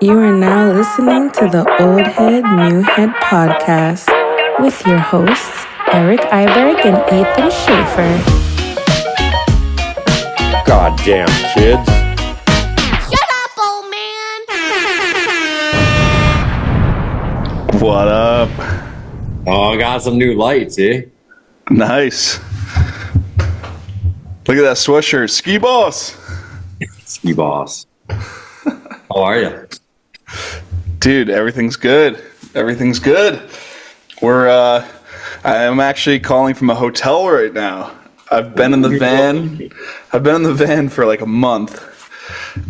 You are now listening to the Old Head, New Head podcast with your hosts, Eric Iberg and Ethan Schaefer. Goddamn kids. Shut up, old man! What up? Oh, I got some new lights, eh? Nice. Look at that sweatshirt. Ski Boss. Ski Boss. How are you? Dude, everything's good. Everything's good. I'm actually calling from a hotel right now. I've been in the van for like a month.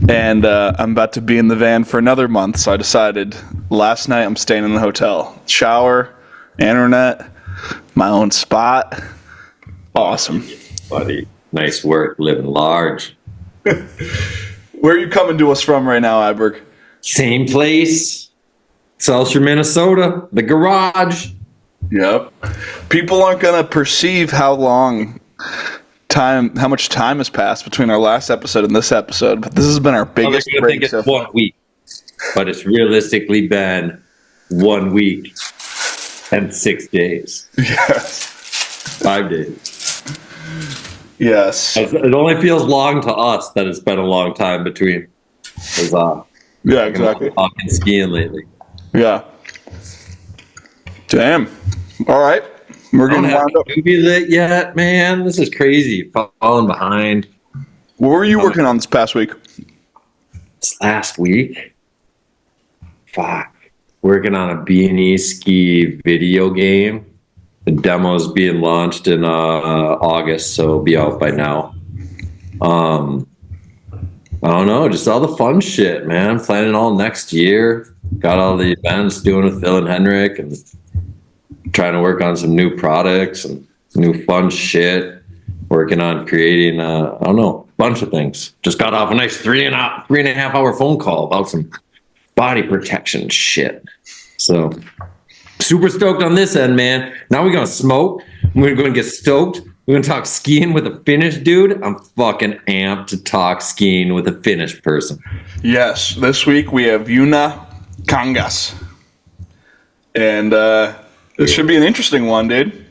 And I'm about to be in the van for another month. So I decided last night I'm staying in the hotel. Shower, internet, my own spot. Awesome. Buddy, nice work, living large. Where are you coming to us from right now, Iberg? Same place. Seltzer, Minnesota. The garage. Yep. People aren't going to perceive how much time has passed between our last episode and this episode, but this has been our biggest break. I think it's 1 week, but it's realistically been 1 week and 6 days. Yes. 5 days. Yes. It only feels long to us that it's been a long time between. Yeah, exactly. Talking skiing lately. Yeah. Damn. All right. We're getting wound up. Be lit yet, man? This is crazy. Falling behind. What were you working on this past week? This last week? Fuck. Working on a B&E ski video game. The demo's being launched in August, so it'll be out by now. I don't know, just all the fun shit, man. Planning all next year. Got all the events doing with Phil and Henrik and trying to work on some new products and new fun shit. Working on creating, I don't know, a bunch of things. Just got off a nice three and a half hour phone call about some body protection shit. So super stoked on this end, man. Now we're going to smoke. We're going to get stoked. We're going to talk skiing with a Finnish dude. I'm fucking amped to talk skiing with a Finnish person. Yes. This week we have Joona Kangas. And this should be an interesting one, dude.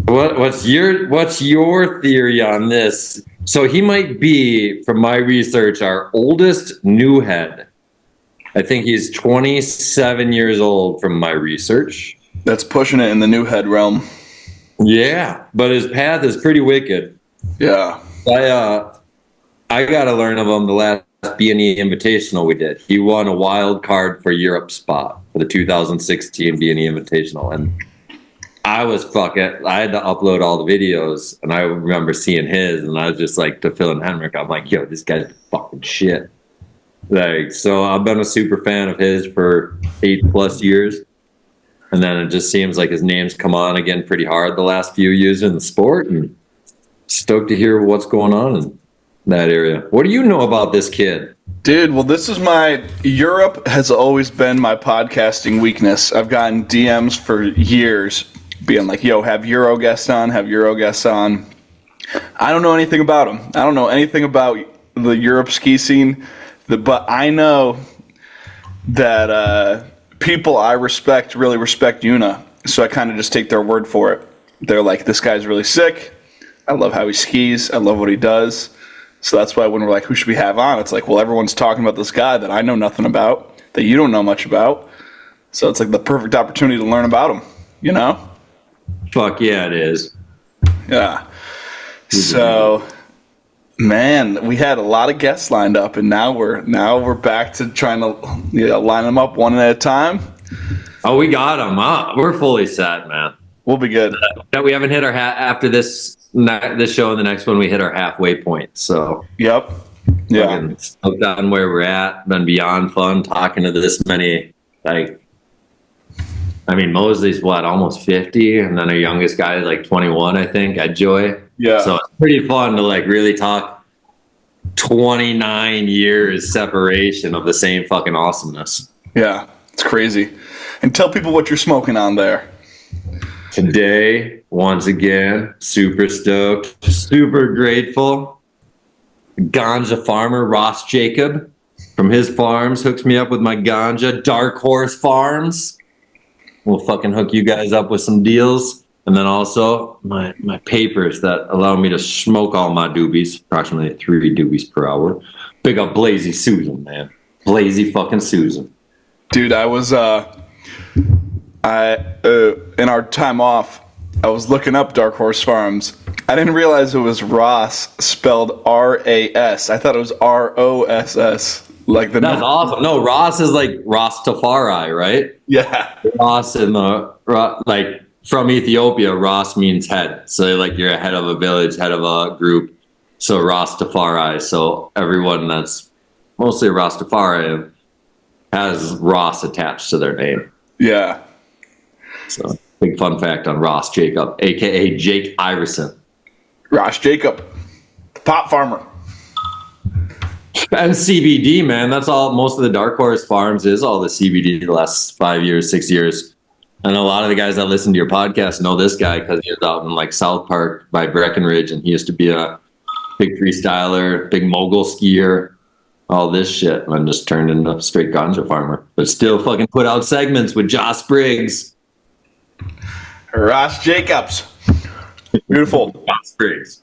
What's your theory on this? So he might be, from my research, our oldest new head. I think he's 27 years old from my research. That's pushing it in the new head realm. Yeah, but his path is pretty wicked. Yeah. I got to learn of him the last B Invitational we did. He won a wild card for Europe spot for the 2016 B Invitational. And I had to upload all the videos, and I remember seeing his, and I was just like, to Phil and Henrik, I'm like, yo, this guy's fucking shit. Like, so I've been a super fan of his for 8+ years. And then it just seems like his name's come on again pretty hard the last few years in the sport, and stoked to hear what's going on in that area. What do you know about this kid? Dude, well, Europe has always been my podcasting weakness. I've gotten DMs for years being like, yo, have Euro guests on. I don't know anything about him. I don't know anything about the Europe ski scene, but I know that people I respect really respect Joona, so I kind of just take their word for it. They're like, this guy's really sick. I love how he skis. I love what he does. So that's why when we're like, who should we have on? It's like, well, everyone's talking about this guy that I know nothing about, that you don't know much about. So it's like the perfect opportunity to learn about him, you know? Fuck yeah, it is. Yeah. So, man, we had a lot of guests lined up, and now we're back to trying to line them up one at a time. Oh, we got them. We're fully set, man. We'll be good. We haven't hit our after this show and the next one. We hit our halfway point. So yep, yeah. Stoked on where we're at. Been beyond fun talking to this many. Like, I mean, Mosley's almost 50, and then our youngest guy is like 21, I think. At Joy. Yeah. So it's pretty fun to like really talk 29 years separation of the same fucking awesomeness. Yeah, it's crazy. And tell people what you're smoking on there. Today, once again, super stoked, super grateful. Ganja farmer Ross Jacob from his farms, hooks me up with my ganja. Dark Horse Farms. We'll fucking hook you guys up with some deals. And then also my papers that allow me to smoke all my doobies, approximately 3 doobies per hour. Big up Blazy Susan, man. Blazy fucking Susan. Dude, I was in our time off, I was looking up Dark Horse Farms. I didn't realize it was Ross spelled R-A-S. I thought it was R-O-S-S. Like the That's awesome. No, Ross is like Rastafari, right? Yeah. Ross in the like from Ethiopia, Ross means head. So like you're a head of a village, head of a group. So Rastafari. So everyone that's mostly Rastafari has Ross attached to their name. Yeah. So big fun fact on Ross Jacob, aka Jake Iverson. Ross Jacob, the pot farmer. And CBD, man. That's all most of the Dark Horse Farms is, all the CBD the last 5 years, 6 years. And a lot of the guys that listen to your podcast know this guy because he was out in like South Park by Breckenridge, and he used to be a big freestyler, big mogul skier, all this shit, and just turned into a straight ganja farmer. But still fucking put out segments with Josh Briggs. Ross Jacobs. Beautiful. Josh Briggs.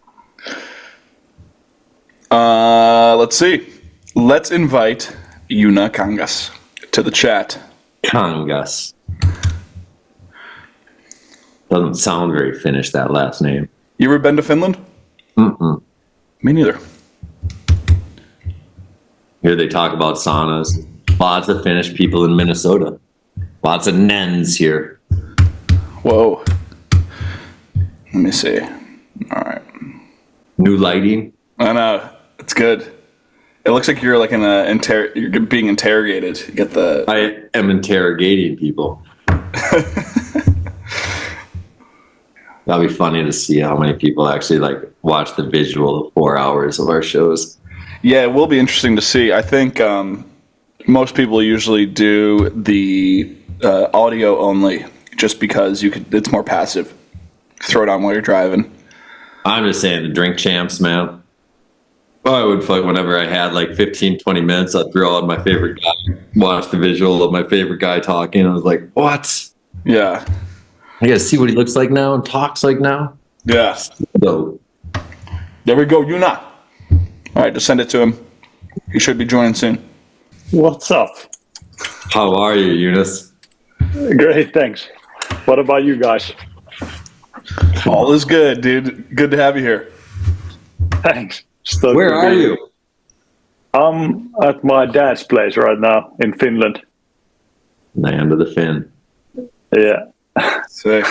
Let's see. Let's invite Joona Kangas to the chat. Kangas. Doesn't sound very Finnish, that last name. You ever been to Finland? Mm-mm. Me neither. Here they talk about saunas. Lots of Finnish people in Minnesota. Lots of Nens here. Whoa. Let me see. All right. New lighting. I know. It's good. It looks like you're like in you're being interrogated. You get the. I am interrogating people. That'll be funny to see how many people actually like watch the visual 4 hours of our shows. Yeah, it will be interesting to see. I think most people usually do the audio only, just because it's more passive. Throw it on while you're driving. I'm just saying, the drink champs, man. Well, I would fuck whenever I had like 15, 20 minutes, I'd throw on my favorite guy, watch the visual of my favorite guy talking. I was like, what? Yeah. I gotta see what he looks like now and talks like now. Yeah. So, there we go, Joona. All right, just send it to him. He should be joining soon. What's up? how are you, Eunice? Great, thanks. What about you guys? All is good, dude. Good to have you here. Thanks. Where are you? I'm at my dad's place right now in Finland. Land of the Finn. Yeah. Sick.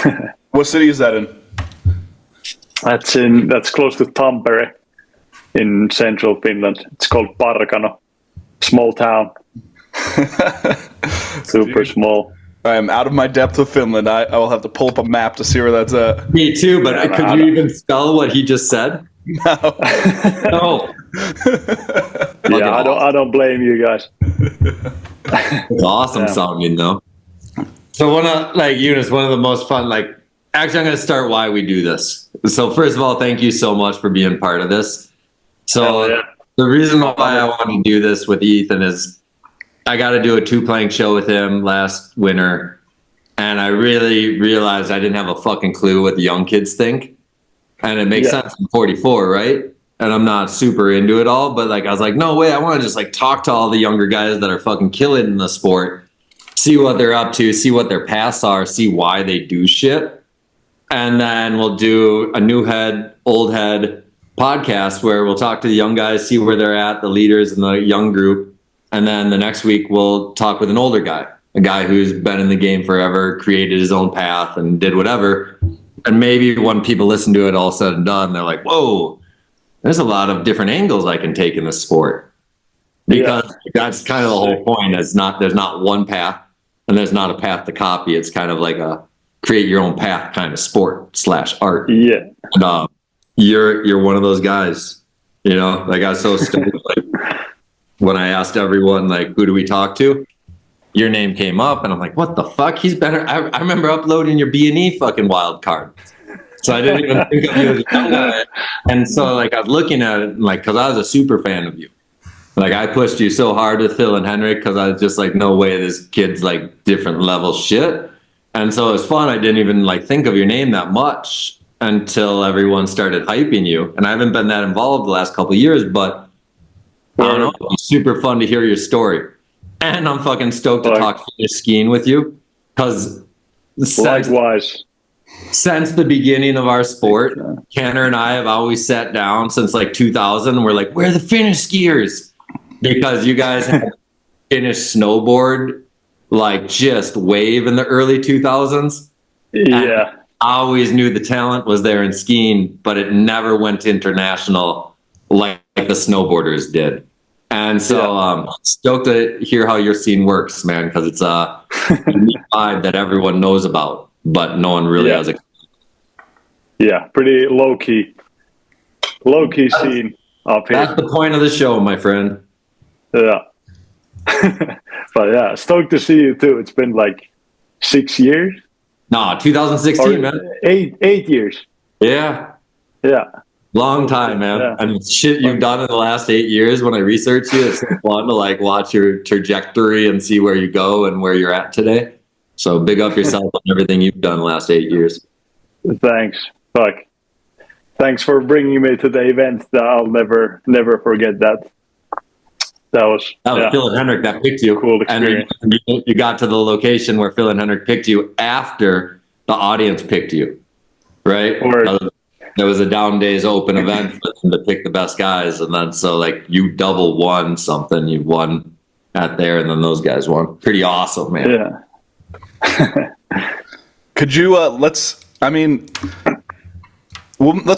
What city is that in? That's close to Tampere in central Finland. It's called Parkano. Small town. Super small. I am out of my depth of Finland. I will have to pull up a map to see where that's at. Me too, but could you even spell what he just said? No. No. Yeah, I don't blame you guys. It's awesome sounding though. So Eunice, one of the most fun, actually I'm going to start why we do this. So first of all, thank you so much for being part of this. So the reason why I want to do this with Ethan is I got to do a 2-plank show with him last winter. And I really realized I didn't have a fucking clue what the young kids think. And it makes sense. I'm 44, right? And I'm not super into it all, but I was like, no way, I want to just talk to all the younger guys that are fucking killing in the sport, see what they're up to, see what their paths are, see why they do shit. And then we'll do a new head, old head podcast where we'll talk to the young guys, see where they're at, the leaders in the young group. And then the next week we'll talk with an older guy, a guy who's been in the game forever, created his own path and did whatever. And maybe when people listen to it all said and done, they're like, whoa, there's a lot of different angles I can take in this sport. Because that's kind of the whole point. There's not one path and there's not a path to copy. It's kind of like a create your own path kind of sport / art. Yeah. And, you're one of those guys, I got so stoked. When I asked everyone, who do we talk to? Your name came up, and I'm like, what the fuck? He's better. I remember uploading your B&E fucking wild card. So I didn't even think of you as a young guy. And so, I was looking at it, because I was a super fan of you. Like I pushed you so hard with Phil and Henrik because I was just like, no way, this kid's like different level shit. And so it was fun. I didn't even like think of your name that much until everyone started hyping you. And I haven't been that involved the last couple of years, but I don't know. It's super fun to hear your story. And I'm fucking stoked to talk Finnish skiing with you because Likewise. since the beginning of our sport, Kenner and I have always sat down since like 2000. And we're like, we're the Finnish skiers because you guys had Finnish snowboard like just wave in the early 2000s. Yeah. I always knew the talent was there in skiing, but it never went international like the snowboarders did. And so stoked to hear how your scene works, man, because it's a unique vibe that everyone knows about, but no one really has a. Yeah, pretty low-key scene up here. That's the point of the show, my friend. Yeah. But yeah, stoked to see you too. It's been like 6 years. No, 2016, man. 8 years. Yeah. Yeah. Long time, man. Yeah. And shit you've done in the last 8 years when I research you, it's so fun to like watch your trajectory and see where you go and where you're at today. So big up yourself on everything you've done the last 8 years. Thanks. Fuck. Thanks for bringing me to the event. I'll never forget that. That was Phil and Henrik that picked you. Cool and then you got to the location where Phil and Henrik picked you after the audience picked you, right? There was a down days open event for them to pick the best guys, and then so like you double won something. You won at there, and then those guys won. Pretty awesome, man. Yeah. Could you let's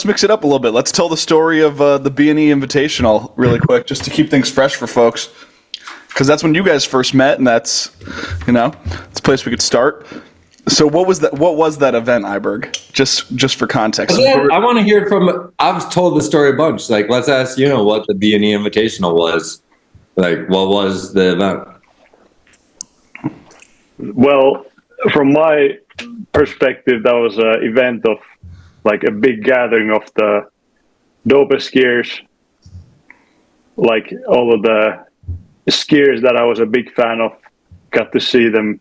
mix it up a little bit. Let's tell the story of the B Invitational really quick, just to keep things fresh for folks, because that's when you guys first met, and that's it's a place we could start. So what was that? What was that event, Iberg? Just for context. Yeah, I want to hear it from. I've told the story a bunch. Like, let's ask what the B Invitational was. Like, what was the event? Well, from my perspective, that was an event of like a big gathering of the dopest skiers, like all of the skiers that I was a big fan of. Got to see them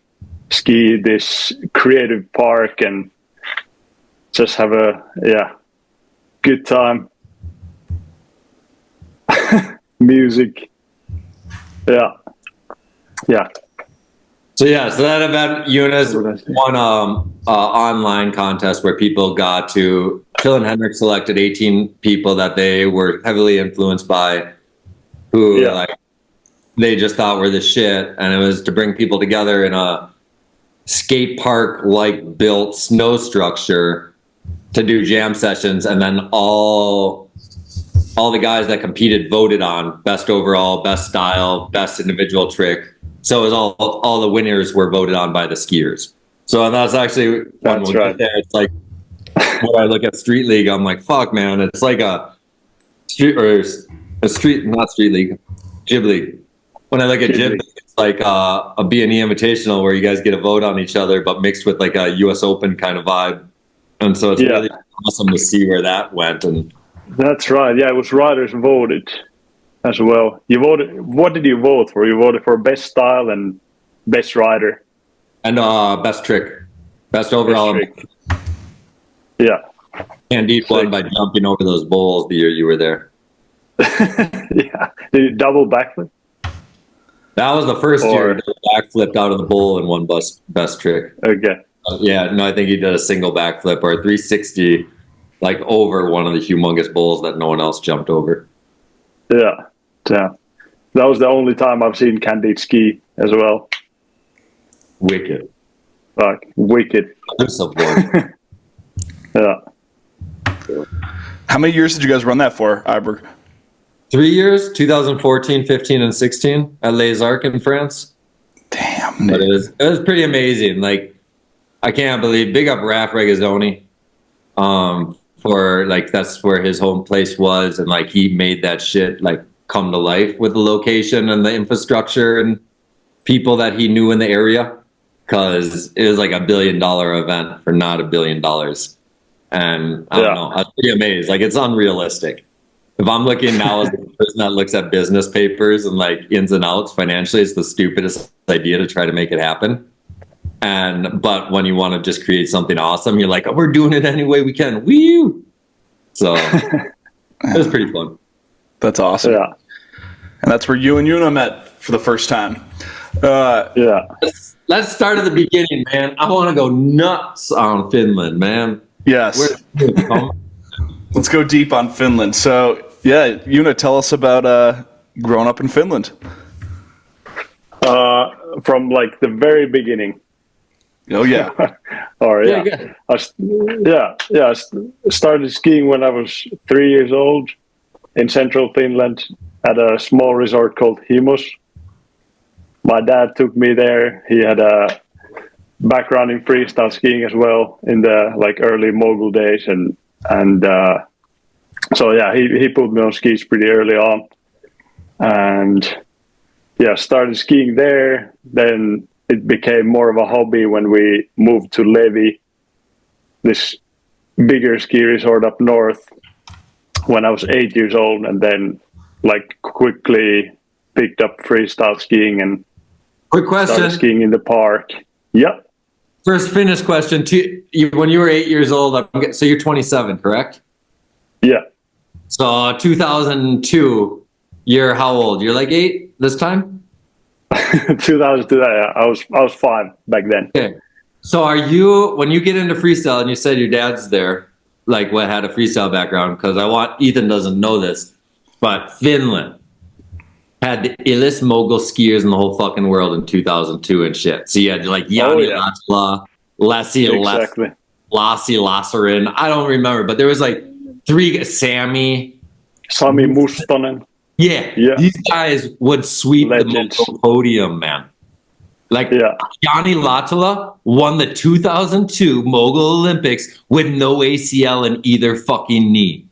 ski this creative park and just have a good time. Music. Yeah. So that event, Jonas won online contest where people got to. Phil and Henrik selected 18 people that they were heavily influenced by, who they just thought were the shit, and it was to bring people together in a skate park like built snow structure to do jam sessions, and then all the guys that competed voted on best overall, best style, best individual trick. So it was all the winners were voted on by the skiers. So that's actually that's right. There. It's like when I look at Street League, I'm like, fuck, man, it's like not Street League, Jib League. When I look at Jib League, it's like a B Invitational where you guys get a vote on each other, but mixed with like a US Open kind of vibe. And so it's really awesome to see where that went. And that's right. Yeah, it was riders voted as well. You voted. What did you vote for? You voted for best style and best rider and best trick, best overall. Best trick. Yeah. Candide won by jumping over those bowls the year you were there. Yeah. Did you double backflip? That was the first year he backflipped out of the bowl and won best trick. Okay. I think he did a single backflip or a 360, like over one of the humongous bowls that no one else jumped over. Yeah. That was the only time I've seen Candide ski as well. Wicked. Fuck, wicked. I'm so bored. Yeah. How many years did you guys run that for, Iberg? 3 years, 2014, 15, and 16 at Les Arcs in France. Damn. But it was pretty amazing. Like, I can't believe, big up Raf Regazzoni, for like, that's where his home place was. And like, he made that shit like come to life with the location and the infrastructure and people that he knew in the area. Cause it was like $1 billion event for not $1 billion. And I don't know, I was pretty amazed. Like, it's unrealistic. If I'm looking now as a person that looks at business papers and like ins and outs financially, it's the stupidest idea to try to make it happen. But when you want to just create something awesome, you're like, oh, we're doing it any way we can. Woo! So it was pretty fun. That's awesome. Yeah. And that's where you and Joona met for the first time. Yeah. Let's start at the beginning, man. I want to go nuts on Finland, man. Yes. Let's go deep on Finland. So, yeah, Joona, tell us about growing up in Finland. From like the very beginning. Oh, yeah. Or yeah. Yeah. I started skiing when I was 3 years old in central Finland at a small resort called Himus. My dad took me there. He had a background in freestyle skiing as well in the like early mogul days, and so yeah, he put me on skis pretty early on, and yeah, started skiing there. Then it became more of a hobby when we moved to Levi, this bigger ski resort up north, when I was 8 years old, and then like quickly picked up freestyle skiing and Quick question. started skiing in the park. Yep. First Finnish question. When you were 8 years old, so you're 27, correct? Yeah. So 2002, you're how old? You're like 8 this time? 2002. Yeah, I was 5 back then. Okay. So when you get into freestyle, and you said your dad's there, like what had a freestyle background, because Ethan doesn't know this, but Finland had the illest mogul skiers in the whole fucking world in 2002 and shit. So you had like Jani Latvala, Lassi Lassarin. I don't remember, but there was like 3, Sami Mustonen. Yeah. These guys would sweep Legends. the mogul podium, man. Like Jani Latvala won the 2002 Mogul Olympics with no ACL in either fucking knee.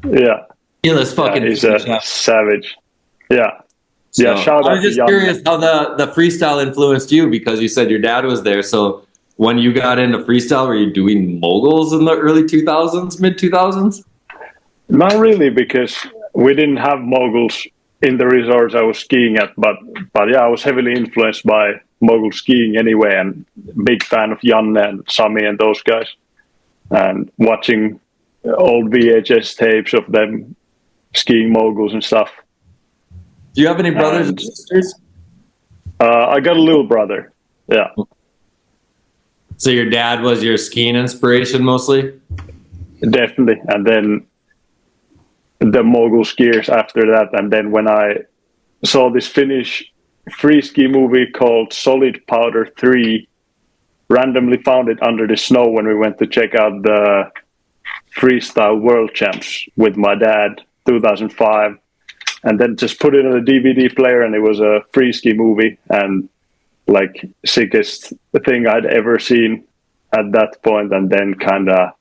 Yeah. Illest fucking. He's a savage. Yeah. So, yeah, shout out I was just to curious how the freestyle influenced you, because you said your dad was there. So when you got into freestyle, were you doing moguls in the early 2000s, mid 2000s? Not really, because we didn't have moguls in the resorts I was skiing at. But yeah, I was heavily influenced by mogul skiing anyway, and big fan of Janne and Sami and those guys. And watching old VHS tapes of them skiing moguls and stuff. Do you have any brothers and sisters? I got a little brother. Yeah. So your dad was your skiing inspiration mostly? Definitely. And then the mogul skiers after that. And then when I saw this Finnish free ski movie called Solid Powder 3, randomly found it under the snow when we went to check out the freestyle world champs with my dad, 2005. And then just put it in a DVD player, and it was a free ski movie, and like sickest thing I'd ever seen at that point. And then that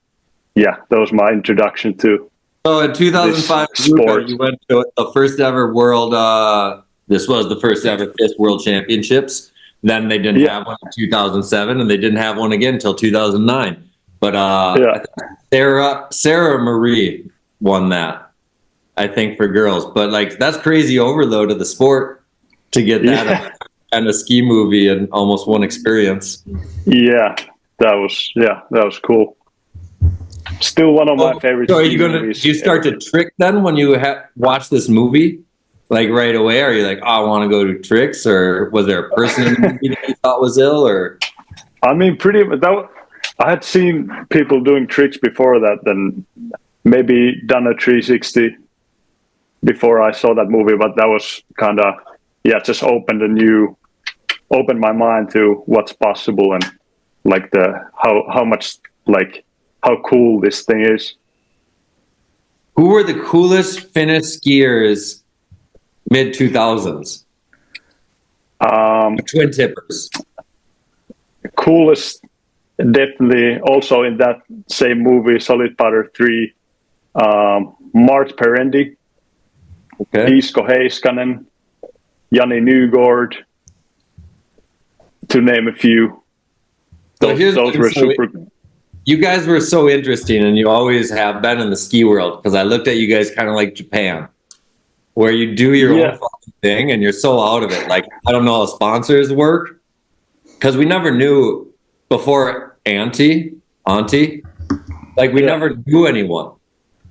was my introduction to. So in 2005, sport. You went to the first ever world. This was the first ever FIS World Championships. Then they didn't have one in 2007, and they didn't have one again until 2009. But I think Sarah Marie won that, I think, for girls. But like, that's crazy overload of the sport to get that and a ski movie and almost one experience. Yeah, that was cool. Still one of my favorite. So are you do you start to trick then when you watch this movie, like right away? Are you like, oh, I want to go to tricks, or was there a person in the movie that you thought was ill? Or I mean, I had seen people doing tricks before that, and maybe done a 360 before I saw that movie, but that was just opened my mind to what's possible, and like how cool this thing is. who were the coolest Finnish skiers mid 2000s? Twin tippers. Coolest, definitely. Also in that same movie, Solid Powder 3, Mart Perendi, Iisko Heiskanen, Jani Nygård, to name a few. Those were super. you guys were so interesting, and you always have been in the ski world, because I looked at you guys kind of like Japan, where you do your own fucking thing and you're so out of it. Like, I don't know how sponsors work, because we never knew before Auntie, like we never knew anyone.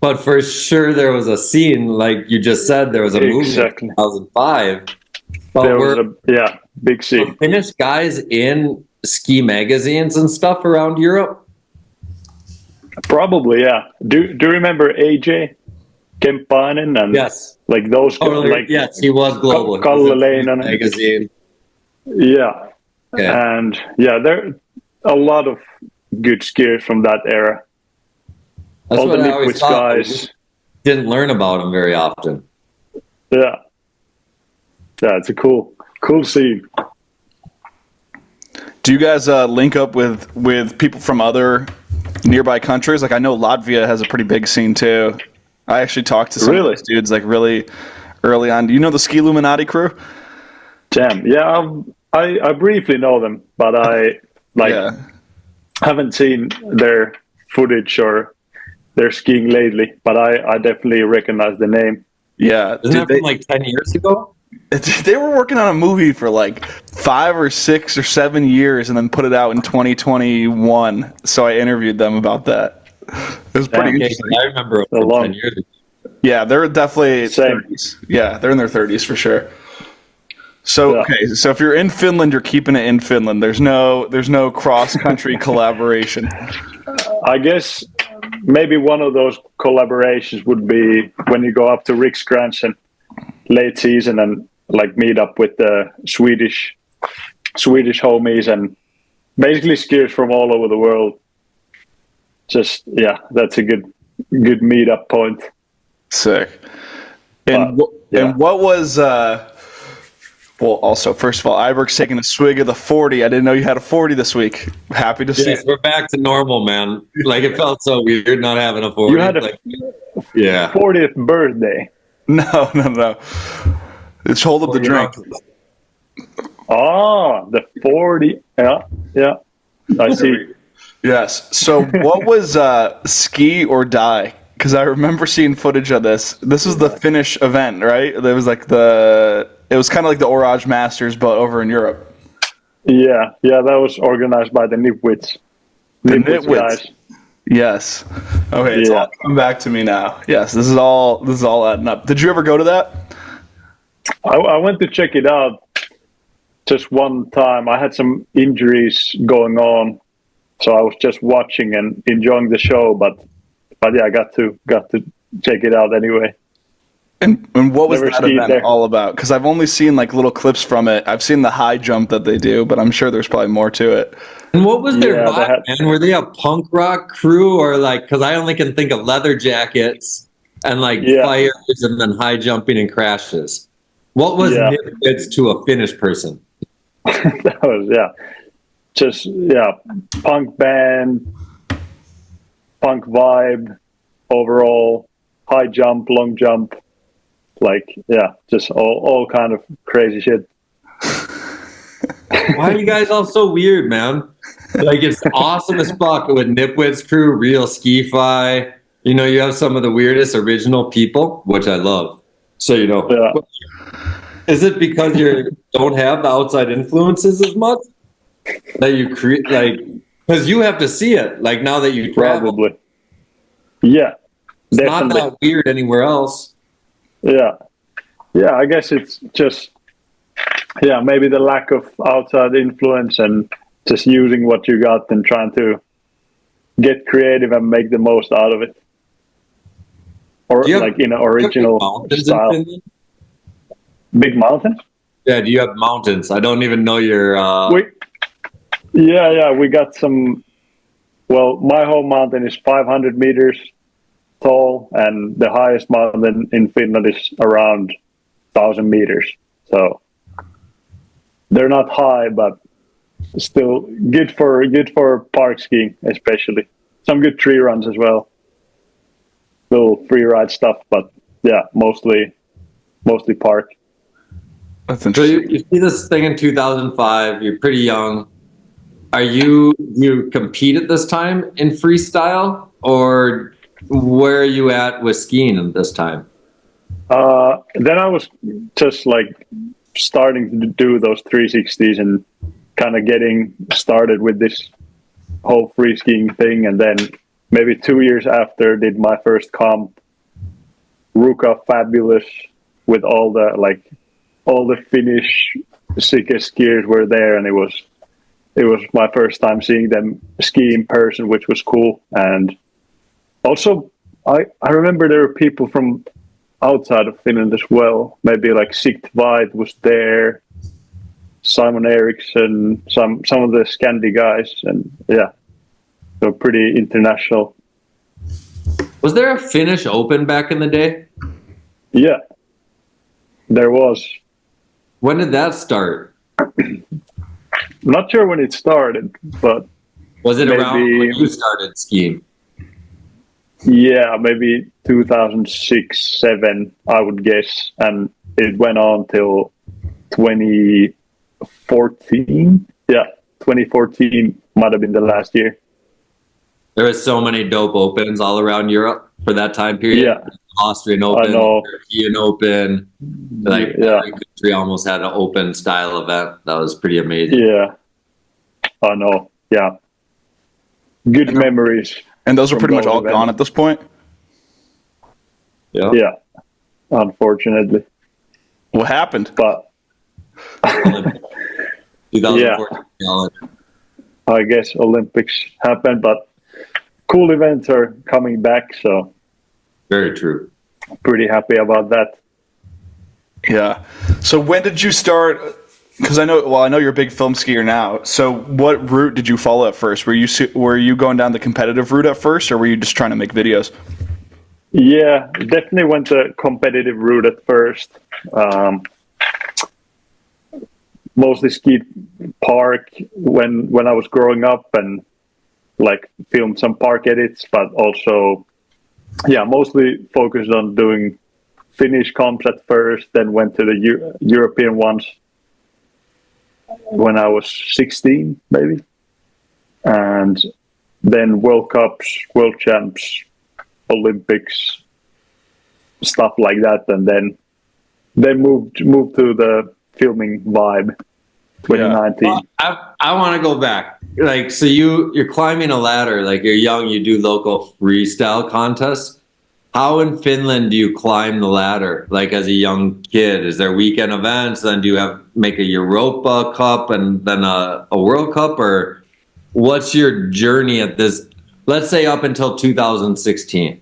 But for sure there was a scene, like you just said, there was a movie in 2005. But there was a big scene. Finnish guys in ski magazines and stuff around Europe? Probably, yeah. Do you remember AJ Kemppainen and yes, like those? Like yes, he was global. Kalle Leinonen magazine. Yeah, okay. And yeah, there are a lot of good skiers from that era. That's all what the I always thought. Guys didn't learn about them very often. Yeah, it's a cool scene. Do you guys link up with people from other nearby countries? Like, I know Latvia has a pretty big scene too. I actually talked to some of those dudes like really early on. Do you know the Ski Illuminati crew? Damn, yeah, I briefly know them, but I haven't seen their footage or their skiing lately. But I definitely recognize the name. Yeah, isn't that from like 10 years ago? They were working on a movie for like 5 or 6 or 7 years and then put it out in 2021. So I interviewed them about that. It was pretty interesting. I remember it from 10 years ago. Yeah, they're definitely 30s. Yeah, they're in their 30s for sure. So okay, so if you're in Finland, you're keeping it in Finland. There's no cross-country collaboration. I guess maybe one of those collaborations would be when you go up to Riksgränsen late season and like meet up with the Swedish homies and basically skiers from all over the world. Just that's a good meetup point. Sick. And what was well, also, first of all, Iberg's taking a swig of the 40. I didn't know you had a 40 this week. Happy to see it. We're back to normal, man. Like, it felt so weird not having a 40. You had a 40th birthday. No. Let's hold up the drink. Oh, the 40. Yeah. I see. Yes. So what was ski or die? Because I remember seeing footage of this. This was the Finnish event, right? It was like it was kind of like the Orage Masters, but over in Europe. Yeah, that was organized by the Nipwits. The Nipwits guys. Yes. Okay, it's all coming back to me now. Yes, this is all adding up. Did you ever go to that? I went to check it out just one time. I had some injuries going on, so I was just watching and enjoying the show. But yeah, I got to check it out anyway. And what was that event all about? Because I've only seen like little clips from it. I've seen the high jump that they do, but I'm sure there's probably more to it. And what was their vibe, man? Were they a punk rock crew, or like? Because I only can think of leather jackets and like fires and then high jumping and crashes. What was Nipwits to a Finnish person? That was just punk band, punk vibe, overall high jump, long jump. Like, just all kind of crazy shit. Why are you guys all so weird, man? Like, it's awesome as fuck with Nipwits crew, real ski-fi. You know, you have some of the weirdest original people, which I love. So, you know, is it because you don't have the outside influences as much that you create? Like, because you have to see it. Like, now that you travel, probably, it's definitely not that weird anywhere else. I guess it's just maybe the lack of outside influence and just using what you got and trying to get creative and make the most out of it, or like in an original style. Big mountains? Yeah, do you have mountains? I don't even know your we got some. Well, my home mountain is 500 meters tall, and the highest mountain in Finland is around 1,000 meters. So they're not high, but still good for park skiing, especially. Some good tree runs as well. Little free ride stuff, but mostly park. That's interesting. So you see this thing in 2005. You're pretty young. you compete at this time in freestyle, or where are you at with skiing at this time? Then I was just like starting to do those 360s and kind of getting started with this whole free skiing thing. And then maybe 2 years after, did my first comp, Ruka Fabulous, with all the Finnish sickest skiers were there, and it was my first time seeing them ski in person, which was cool. And also, I remember there were people from outside of Finland as well. Maybe like Sikt White was there, Simon Eriksson, some of the Scandi guys, and yeah, so pretty international. Was there a Finnish Open back in the day? Yeah, there was. When did that start? Not sure when it started, but Was it maybe, around when you started skiing? Yeah, maybe 2006, 7, I would guess, and it went on till 2014. Yeah, 2014 might have been the last year. There was so many dope opens all around Europe for that time period. Yeah. Austrian Open, know. European Open. Like every country almost had an open style event. That was pretty amazing. Yeah, I know. Yeah, good memories. And those are pretty much all gone at this point? Yeah. Yeah, unfortunately. What happened? But 2014. I guess Olympics happened, but cool events are coming back, so Very true. pretty happy about that. Yeah. So when did you start? Because I know you're a big film skier now. So what route did you follow at first? Were you going down the competitive route at first, or were you just trying to make videos? Yeah, definitely went the competitive route at first. Mostly skied park when I was growing up, and like filmed some park edits, but also, yeah, mostly focused on doing Finnish comps at first, then went to the European ones when I was 16, maybe. And then World Cups, World Champs, Olympics, stuff like that. And then moved to the filming vibe, 2019. Well, I want to go back. Like, so you're climbing a ladder, like you're young, you do local freestyle contests. How in Finland do you climb the ladder? Like as a young kid, is there weekend events? Then do you make a Europa Cup and then a World Cup, or what's your journey at this? Let's say up until 2016.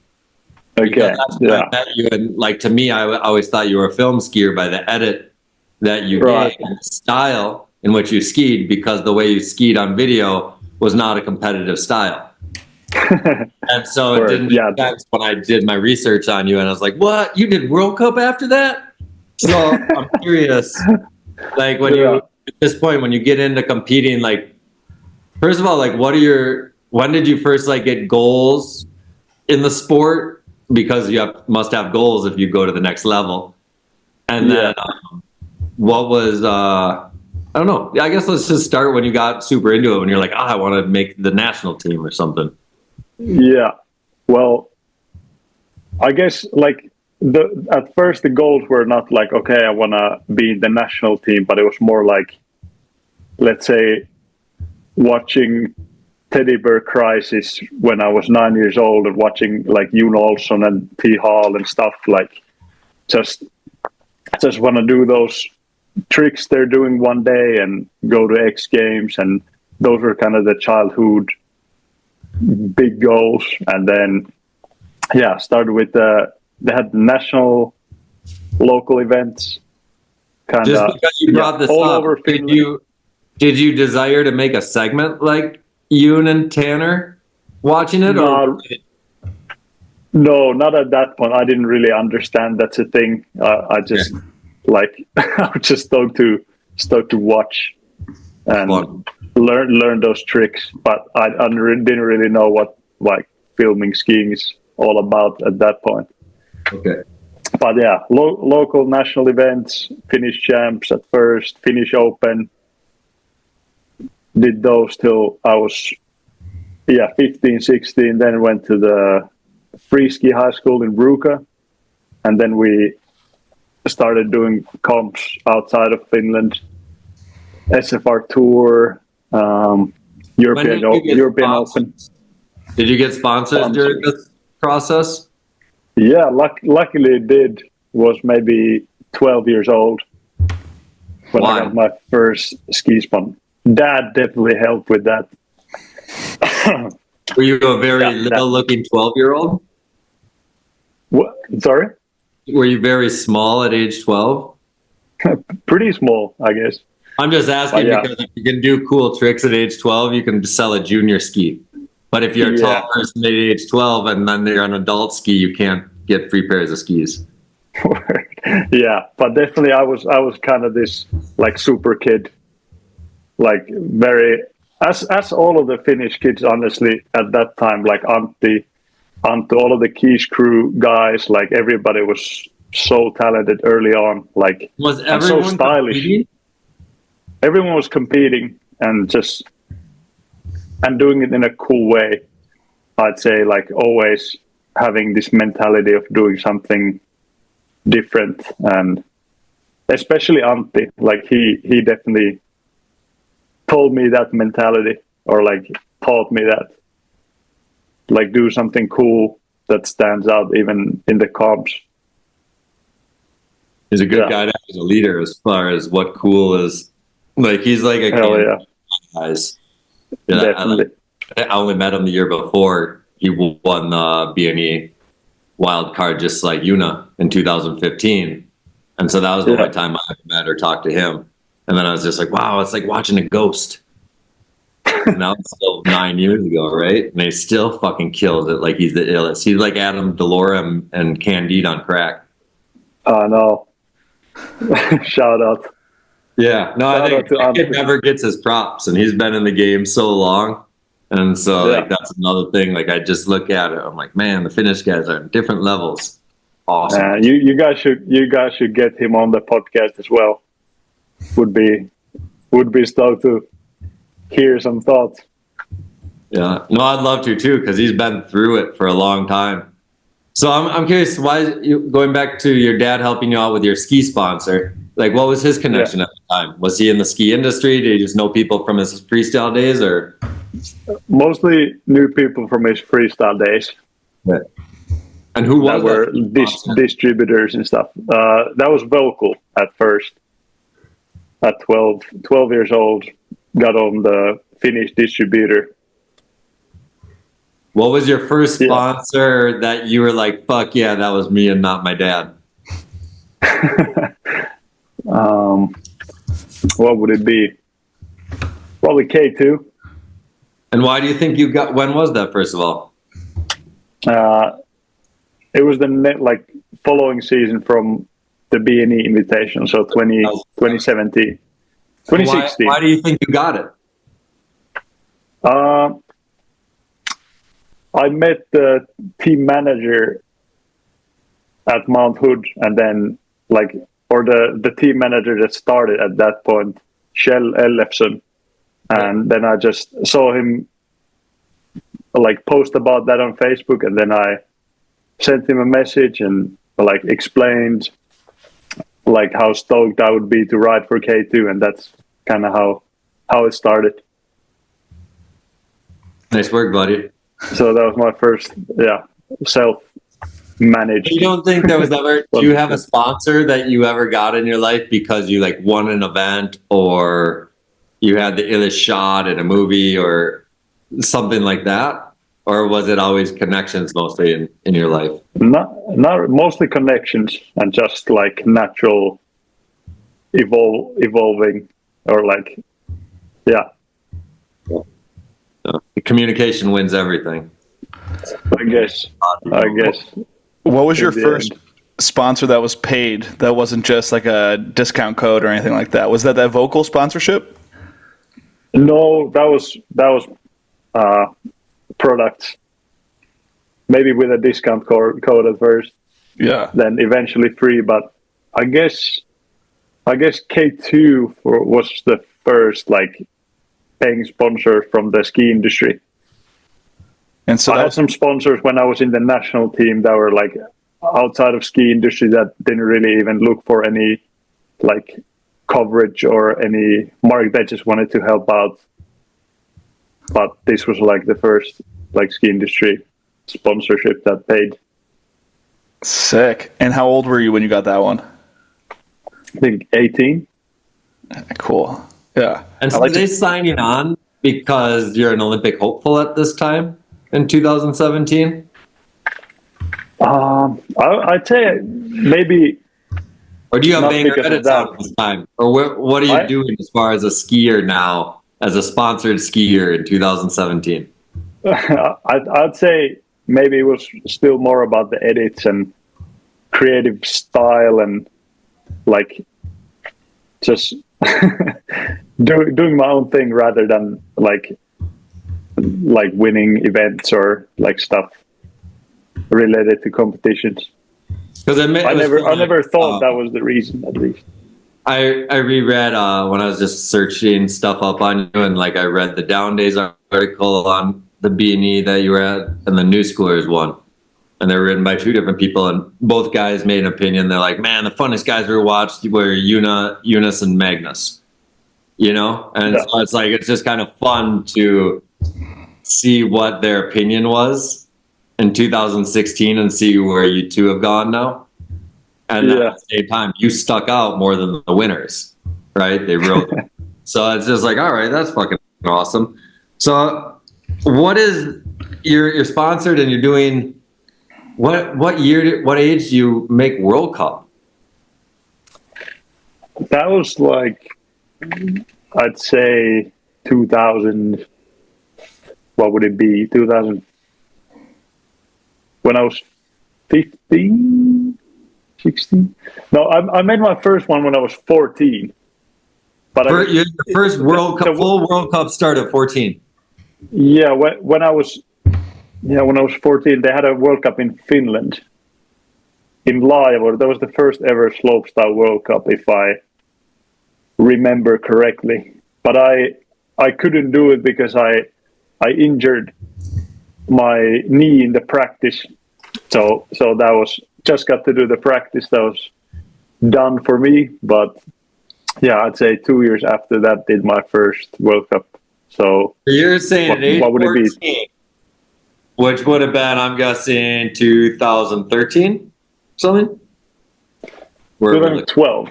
Okay. That's when I met you, and like to me, I always thought you were a film skier by the edit that you gave and the style in which you skied, because the way you skied on video was not a competitive style. And so it didn't make sense when I did my research on you, and I was like, what? You did World Cup after that? So I'm curious, like when you, at this point, when you get into competing, like, first of all, like when did you first like get goals in the sport? Because you must have goals if you go to the next level. And then what was, I don't know. I guess let's just start when you got super into it, when you're like, I want to make the national team or something. Yeah, well, I guess like at first the goals were not like, okay, I want to be in the national team, but it was more like, let's say, watching Teddy Bear Crisis when I was 9 years old, and watching like Joona Olsson and T. Hall and stuff, like just want to do those tricks they're doing one day and go to X Games, and those were kind of the childhood big goals. And then started with they had national, local events, kind of just because you brought this all up, over Finland. Did you desire to make a segment like Yoon and Tanner watching it? Or no, not at that point. I didn't really understand that's a thing. I just like I was just stoked to watch and learn those tricks, but I didn't really know what like filming skiing is all about at that point. Okay. But yeah, local national events, Finnish champs at first, Finnish Open, did those till I was 15, 16. Then went to the free ski high school in Bruka, and then we started doing comps outside of Finland, SFR Tour, European Open. Did you get sponsors during this process? Yeah, luckily it did. Was maybe 12 years old when Why? I got my first ski spon. Dad definitely helped with that. Were you a very little-looking 12-year-old? What? Sorry? Were you very small at age 12? Pretty small, I guess. I'm just asking because if you can do cool tricks at age 12, you can sell a junior ski. But if you're a tall person at age 12 and then you're an adult ski, you can't get free pairs of skis. Yeah, but definitely I was kind of this like super kid, like very as all of the Finnish kids honestly at that time, like Antti, all of the Keesh crew guys, like everybody was so talented early on, like Was and so everyone stylish. competing? Everyone was competing and doing it in a cool way. I'd say like always having this mentality of doing something different, and especially Antti, like he definitely told me that mentality, or like taught me that, like do something cool that stands out even in the comps. He's a good guy to have as a leader as far as what cool is. Like he's like a guys. Yeah, definitely. I only met him the year before. He won the B wild card just like Joona in 2015. And so that was the only time I ever met or talked to him. And then I was just like, wow, it's like watching a ghost. And that was still 9 years ago, right? And he still fucking kills it like he's the illest. He's like Adam Delora and Candide on crack. Oh, no. Shout out. Yeah. No, I think that kid never gets his props, and he's been in the game so long. And so like that's another thing. Like I just look at it, I'm like, man, the Finnish guys are at different levels. Awesome. You guys should get him on the podcast as well. Would be stoked to hear some thoughts. Yeah, no, I'd love to too, because he's been through it for a long time. So I'm curious, why going back to your dad helping you out with your ski sponsor? Like, what was his connection at the time? Was he in the ski industry? Did he just know people from his freestyle days, or? Mostly knew people from his freestyle days. Yeah. And who was that? Were distributors and stuff. That was Vocal at first. At 12 years old, got on the Finnish distributor. What was your first sponsor that you were like, fuck yeah, that was me and not my dad? What would it be? Probably K2. And why do you think you got, when was that, first of all? It was the following season from the B Invitational, so 2017. 2016. Why do you think you got it? I met the team manager at Mount Hood, and then the team manager that started at that point, Kjell Ellefsson, and then I just saw him post about that on Facebook, and then I sent him a message and explained how stoked I would be to ride for K2, and that's kind of how it started. Nice work, buddy. So that was my first, self-managed. You don't think there was ever, do you have a sponsor that you ever got in your life because you won an event, or you had the illest shot in a movie or something like that? Or was it always connections mostly in your life? Not mostly connections and just natural evolving, or communication wins everything. I guess. What was your first sponsor that was paid? That wasn't just like a discount code or anything like that. Was that Vocal sponsorship? No, that was products. Maybe with a discount code at first. Yeah. Then eventually free, but I guess K2 was the first paying sponsors from the ski industry. And so I had some sponsors when I was in the national team that were like outside of ski industry that didn't really even look for any like coverage or any market. They just wanted to help out. But this was like the first like ski industry sponsorship that paid. Sick. And how old were you when you got that one? I think 18. Cool. Yeah. And so they sign you on because you're an Olympic hopeful at this time in 2017? I'd say maybe. Or do you have not banger because of edits that. out at this time? Or what are you doing as far as a skier now, as a sponsored skier in 2017? I'd say maybe it was still more about the edits and creative style and like just doing my own thing rather than like winning events or like stuff related to competitions. Because I never thought that was the reason, at least. I reread when I was just searching stuff up on you, and like I read the Down Days article on the B&E that you were at, and the New Schoolers one, and they were written by two different people, and both guys made an opinion. They're like, man, the funnest guys we watched were Eunice and Magnus, you know, and so it's like it's just kind of fun to see what their opinion was in 2016 and see where you two have gone now. And at the same time, you stuck out more than the winners, right? They wrote. So it's just like, all right, that's fucking awesome. So what is you're sponsored and you're doing what age do you make World Cup? That was like, I'd say 2000. What would it be? 2000. When I was 15, 16. No, I made my first one when I was 14. But your first World Cup, full World Cup start at 14. Yeah, when I was 14, they had a World Cup in Finland, in Laivo. That was the first ever slopestyle World Cup, if I remember correctly. But I couldn't do it because I injured my knee in the practice. So that was just got to do the practice. That was done for me. But yeah, I'd say 2 years after that did my first World Cup. So you're saying at age 14, which would have been, I'm guessing, 2013, something? 2012.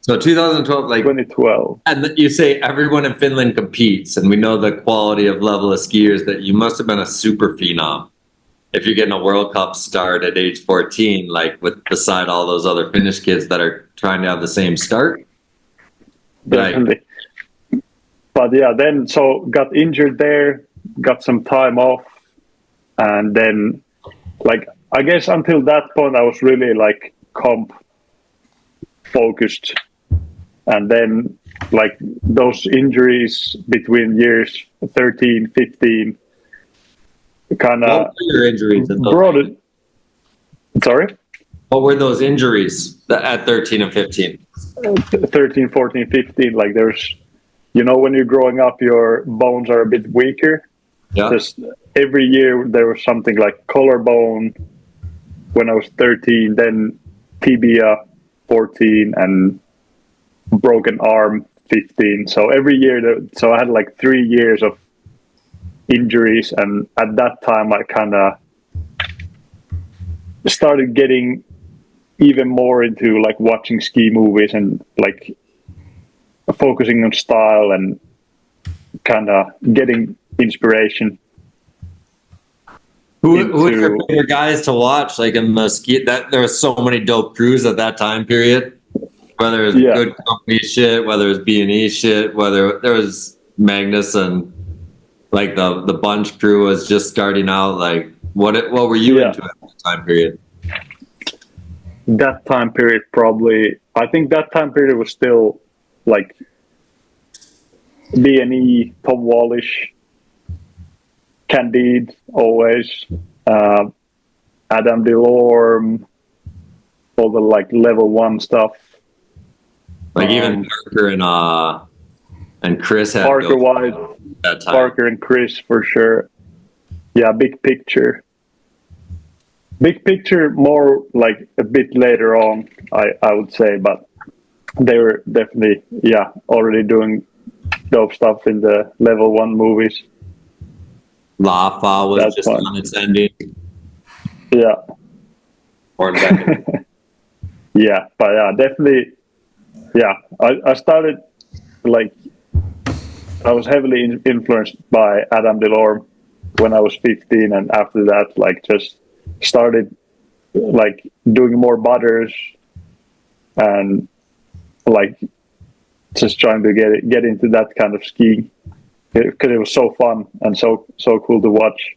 So 2012, like 2012. And you say everyone in Finland competes, and we know the quality of level of skiers, that you must have been a super phenom if you're getting a World Cup start at age 14, like beside all those other Finnish kids that are trying to have the same start. Definitely. Like, but yeah, then so got injured there, got some time off, and then like I guess until that point I was really like comp focused. And then like those injuries between years 13, 15 kind of brought it. Sorry? What were those injuries at 13 and 15? 13, 14, 15. Like there's, you know, when you're growing up, your bones are a bit weaker. Yeah. Just every year there was something like collarbone when I was 13, then tibia 14, and broken arm 15. So every year, so I had like 3 years of injuries, and at that time I kind of started getting even more into like watching ski movies and like focusing on style and kind of getting inspiration. Who are your favorite guys to watch? Like in the ski, that there was so many dope crews at that time period. Whether it was good company shit, whether it was B&E shit, whether there was Magnus and like the bunch crew was just starting out. Like what were you into at that time period? That time period, probably. I think that time period was still like B&E, Tom Wallish, Candide, always, Adam Delorme, all the like level 1 stuff. Like even Parker and And Chris had Parker built White, that time. Parker and Chris for sure. Yeah, big picture. Big picture more like a bit later on, I would say, but they were definitely, already doing dope stuff in the level 1 movies. Lafa was That's just fun. on its ending. Yeah. Or back. Yeah, but yeah, definitely. Yeah, I started like I was heavily influenced by Adam DeLorme when I was 15, and after that, like just started like doing more butters and like just trying to get into that kind of skiing because it was so fun and so cool to watch.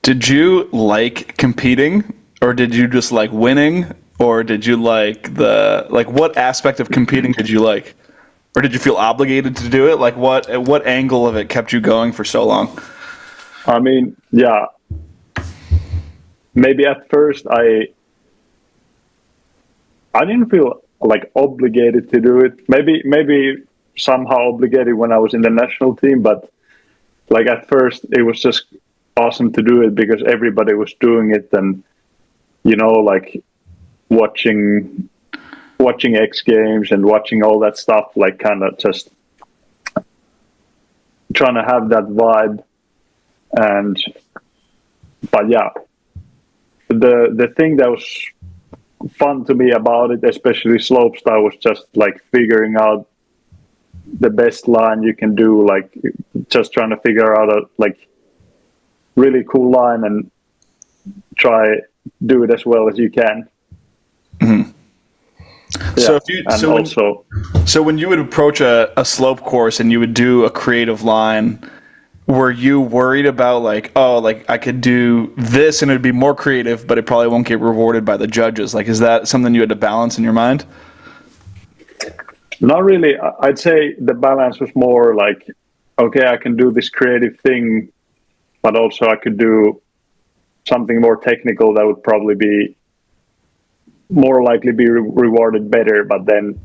Did you like competing, or did you just like winning, or did you like what aspect of competing did you like, or did you feel obligated to do it? Like what angle of it kept you going for so long? I mean, yeah, maybe at first I didn't feel like obligated to do it. Maybe somehow obligated when I was in the national team, but like at first it was just awesome to do it because everybody was doing it, and like watching X Games and watching all that stuff, like kind of just trying to have that vibe. And but yeah, the thing that was fun to me about it, especially slopestyle, was just like figuring out the best line you can do, like just trying to figure out a like really cool line and try do it as well as you can. Mm-hmm. Yeah, so when you would approach a slope course and you would do a creative line, were you worried about like, oh, like I could do this and it'd be more creative, but it probably won't get rewarded by the judges? Like, is that something you had to balance in your mind? Not really. I'd say the balance was more like, okay, I can do this creative thing, but also I could do something more technical that would probably be more likely be rewarded better. But then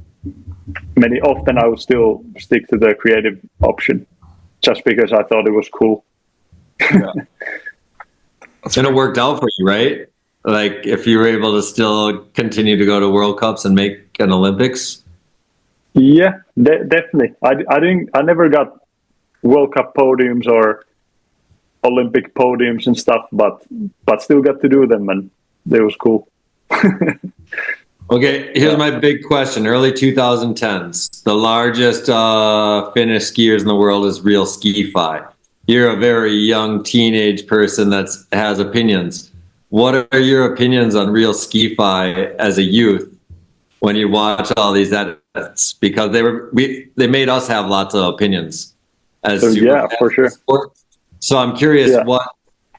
often I would still stick to the creative option just because I thought it was cool. Yeah. And it worked out for you, right? Like if you were able to still continue to go to World Cups and make an Olympics. Yeah, definitely. I never got World Cup podiums or Olympic podiums and stuff, but still got to do them, and it was cool. Okay, here's my big question. Early 2010s, the largest Finnish skiers in the world is Real Ski Fi. You're a very young teenage person that has opinions. What are your opinions on Real Ski Fi as a youth when you watch all these edits? Because they made us have lots of opinions as for sure. Sport. So I'm curious what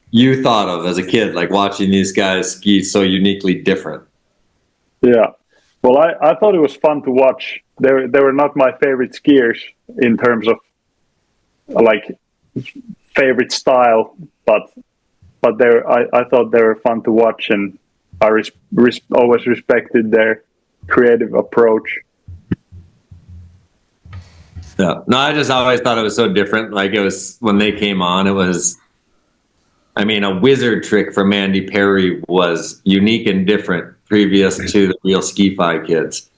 you thought of as a kid, like watching these guys ski so uniquely different. Yeah, well, I thought it was fun to watch. They were not my favorite skiers in terms of like favorite style, but I thought they were fun to watch, and I always respected their creative approach. Yeah, no, I just always thought it was so different. Like it was when they came on, it was. I mean, a wizard trick from Andy Perry was unique and different previous to the Real Ski Fi kids.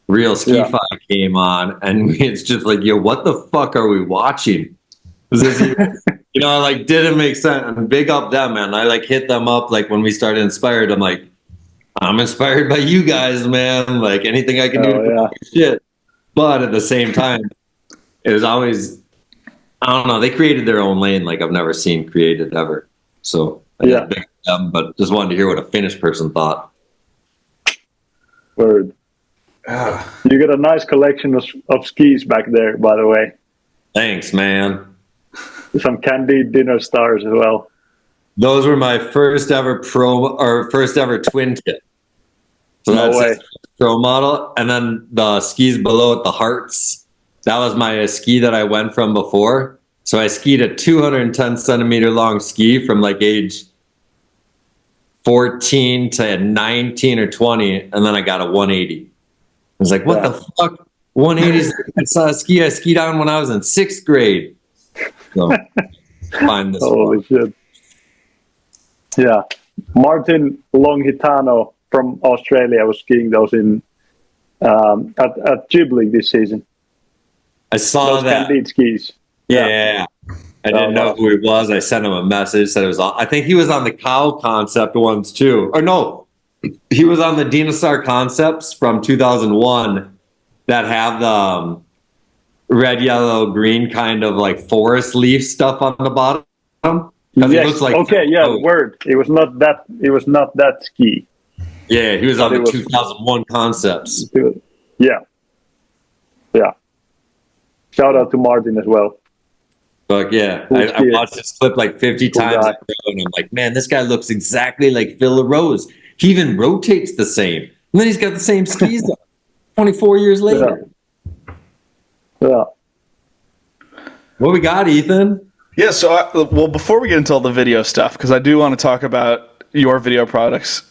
Real Ski Fi came on, and it's just like, yo, what the fuck are we watching? Was this even, like didn't make sense. And big up them, man. I like hit them up like when we started Inspired. I'm like, I'm inspired by you guys, man. Like anything I can do to promote your shit. But at the same time, it was always, I don't know, they created their own lane like I've never seen created ever. So big up them, but just wanted to hear what a Finnish person thought. Word. You got a nice collection of skis back there, by the way. Thanks, man. Some Candied Dinner Stars as well. Those were my first ever first ever twin tip. So that's a pro model. And then the skis below it, the Hearts. That was my ski that I went from before. So I skied a 210 centimeter long ski from like age 14 to 19 or 20. And then I got a 180. I was like, what the fuck? 180s. I skied on when I was in 6th grade. So find this Holy one. shit. Yeah. Martin Longhitano from Australia was skiing those in at Jib League this season. I saw Those that. Candide skis. Yeah. I didn't know who he was. I sent him a message, said it was I think he was on the cow concept ones too. Or no, he was on the Dinosaur concepts from 2001 that have the red, yellow, green kind of like forest leaf stuff on the bottom. Yes. It looks like word. It was not that ski. Yeah, he was on But the it was- 2001 concepts. Yeah. Yeah. Shout out to Martin as well. But yeah, Cool I skier. watched this clip like 50 Cool times guy. in a row, and I'm like, man, this guy looks exactly like Phil LaRose. He even rotates the same. And then he's got the same skis on 24 years later. Yeah. What we got, Ethan? Yeah, so before we get into all the video stuff, because I do want to talk about your video projects,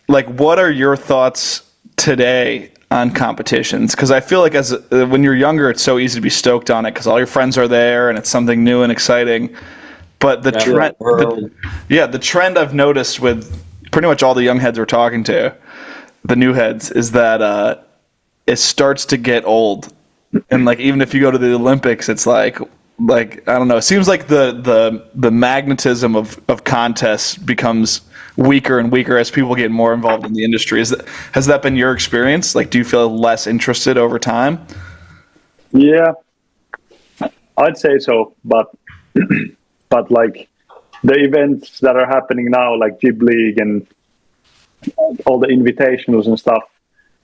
like what are your thoughts today on competitions? Because I feel like when you're younger, it's so easy to be stoked on it because all your friends are there and it's something new and exciting. But the trend I've noticed with pretty much all the young heads we're talking to, the new heads, is that it starts to get old. And like even if you go to the Olympics, it's like I don't know. It seems like the magnetism of contests becomes weaker and weaker as people get more involved in the industry. Has that been your experience? Like, do you feel less interested over time? Yeah, I'd say so. But like the events that are happening now, like Jib League and all the invitationals and stuff,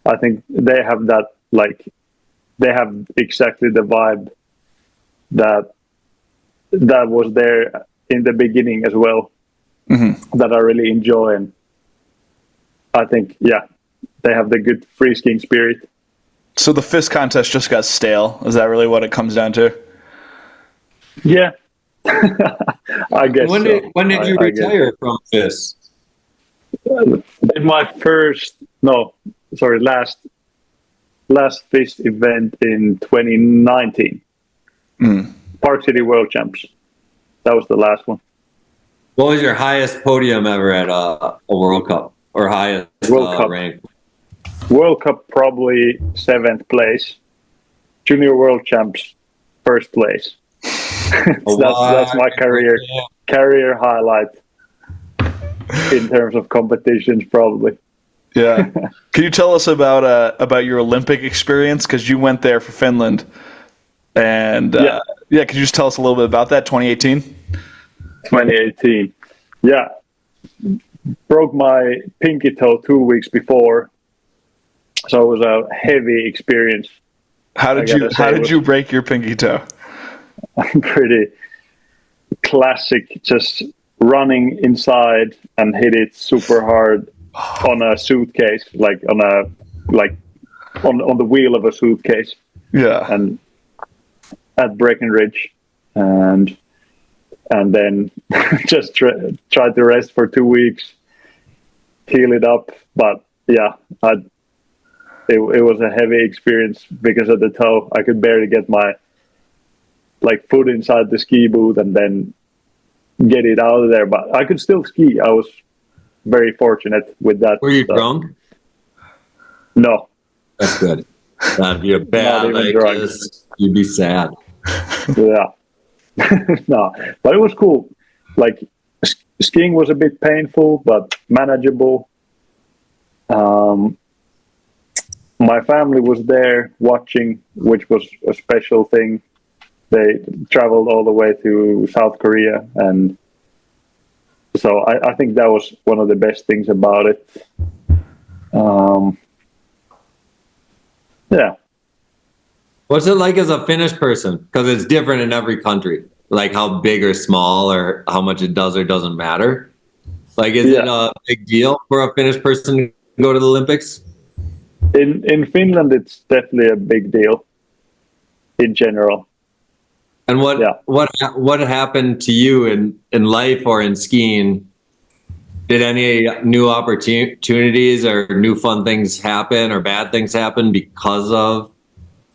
I think they have that, like, they have exactly the vibe that was there in the beginning as well, that I really enjoy. And I think, they have the good free skiing spirit. So the FIS contest just got stale. Is that really what it comes down to? Yeah. I guess When did you I guess. retire from FIS? Did my last FIS event in 2019. Park City World Champs. That was the last one. What was your highest podium ever at a World Cup, or highest World Cup. rank? World Cup, probably 7th place. Junior World Champs, 1st place. That's my career highlight in terms of competitions, probably. Yeah. Can you tell us about your Olympic experience? Because you went there for Finland. And could you just tell us a little bit about that, 2018? 2018. Yeah. Broke my pinky toe 2 weeks before. So it was a heavy experience. How did you break your pinky toe? Pretty classic, just running inside and hit it super hard on a suitcase, on the wheel of a suitcase. Yeah. And at Breckenridge, and then just tried to rest for 2 weeks, heal it up. But yeah, it was a heavy experience because of the toe. I could barely get my foot inside the ski boot and then get it out of there. But I could still ski. I was very fortunate with that. Were you drunk? No. That's good. That'd be a bad Not even drunk. You'd be sad. Yeah. No, but it was cool. Skiing was a bit painful, but manageable. My family was there watching, which was a special thing. They traveled all the way to South Korea, and so I think that was one of the best things about it. Yeah. What's it like as a Finnish person? Because it's different in every country. Like how big or small or how much it does or doesn't matter. Like, is it a big deal for a Finnish person to go to the Olympics? In Finland, it's definitely a big deal in general. And what happened to you in life or in skiing Did any new opportunities or new fun things happen or bad things happen because of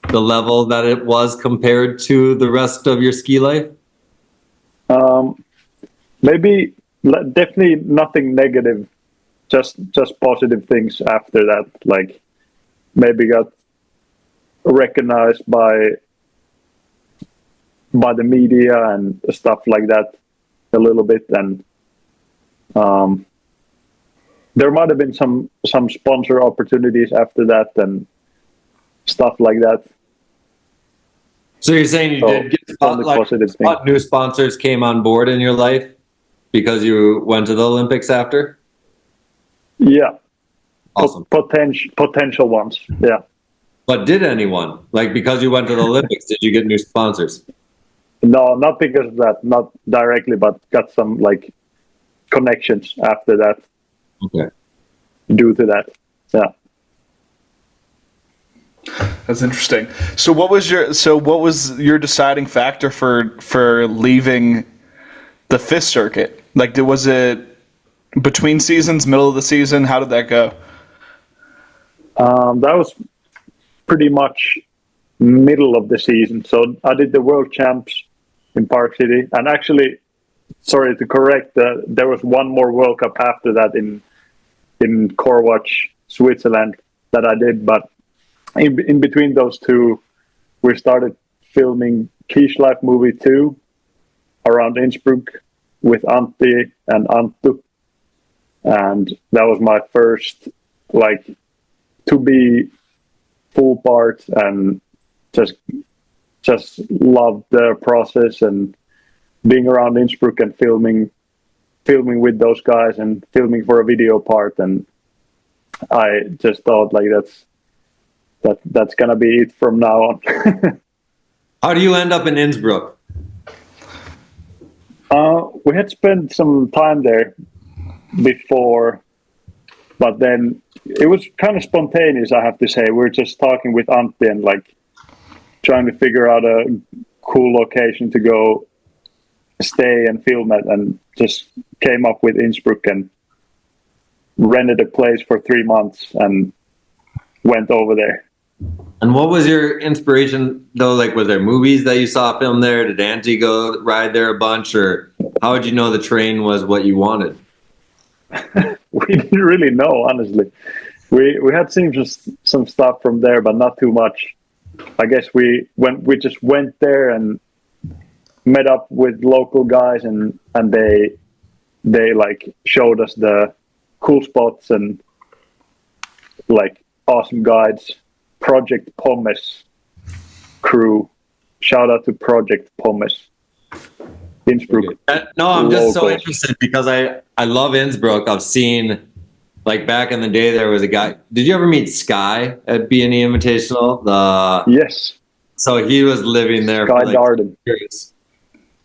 the level that it was compared to the rest of your ski life? Maybe definitely nothing negative, just positive things after that. Like maybe got recognized by the media and stuff like that a little bit, and there might have been some sponsor opportunities after that and stuff like that. So you're saying you did get new sponsors came on board in your life because you went to the Olympics after? Yeah. Awesome. Potential ones. Yeah. But did anyone, like, because you went to the Olympics, did you get new sponsors? No, not because of that, not directly, but got some like connections after that. Okay. Due to that. Yeah. That's interesting. So what was your deciding factor for leaving the FIS circuit? Like, was it between seasons, middle of the season? How did that go? That was pretty much middle of the season. So I did the World Champs in Park City, and actually, sorry to correct, there was one more World Cup after that in Corwatch, Switzerland that I did, but in between those two, we started filming Keesh Life movie 2 around Innsbruck with Antti and Anttu. And that was my first, like, to be full part, and just loved the process and being around Innsbruck and filming with those guys and filming for a video part. And I just thought, like, that's gonna be it from now on. How do you end up in Innsbruck? We had spent some time there before, but then it was kind of spontaneous, I have to say. We were just talking with Antti and like trying to figure out a cool location to go stay and film at, and just came up with Innsbruck and rented a place for 3 months and went over there. And what was your inspiration, though? Like, was there movies that you saw filmed there? Did Auntie go ride there a bunch? Or how would you know the terrain was what you wanted? We didn't really know, honestly. We had seen just some stuff from there, but not too much. I guess we just went there and met up with local guys, and they like showed us the cool spots and like awesome guides. Project Pommes crew. Shout out to Project Pommes. Innsbruck. No, I'm just so interested because I love Innsbruck. I've seen, like, back in the day, there was a guy. Did you ever meet Sky at B Invitational? Yes. So he was living there Sky for like Darden. years.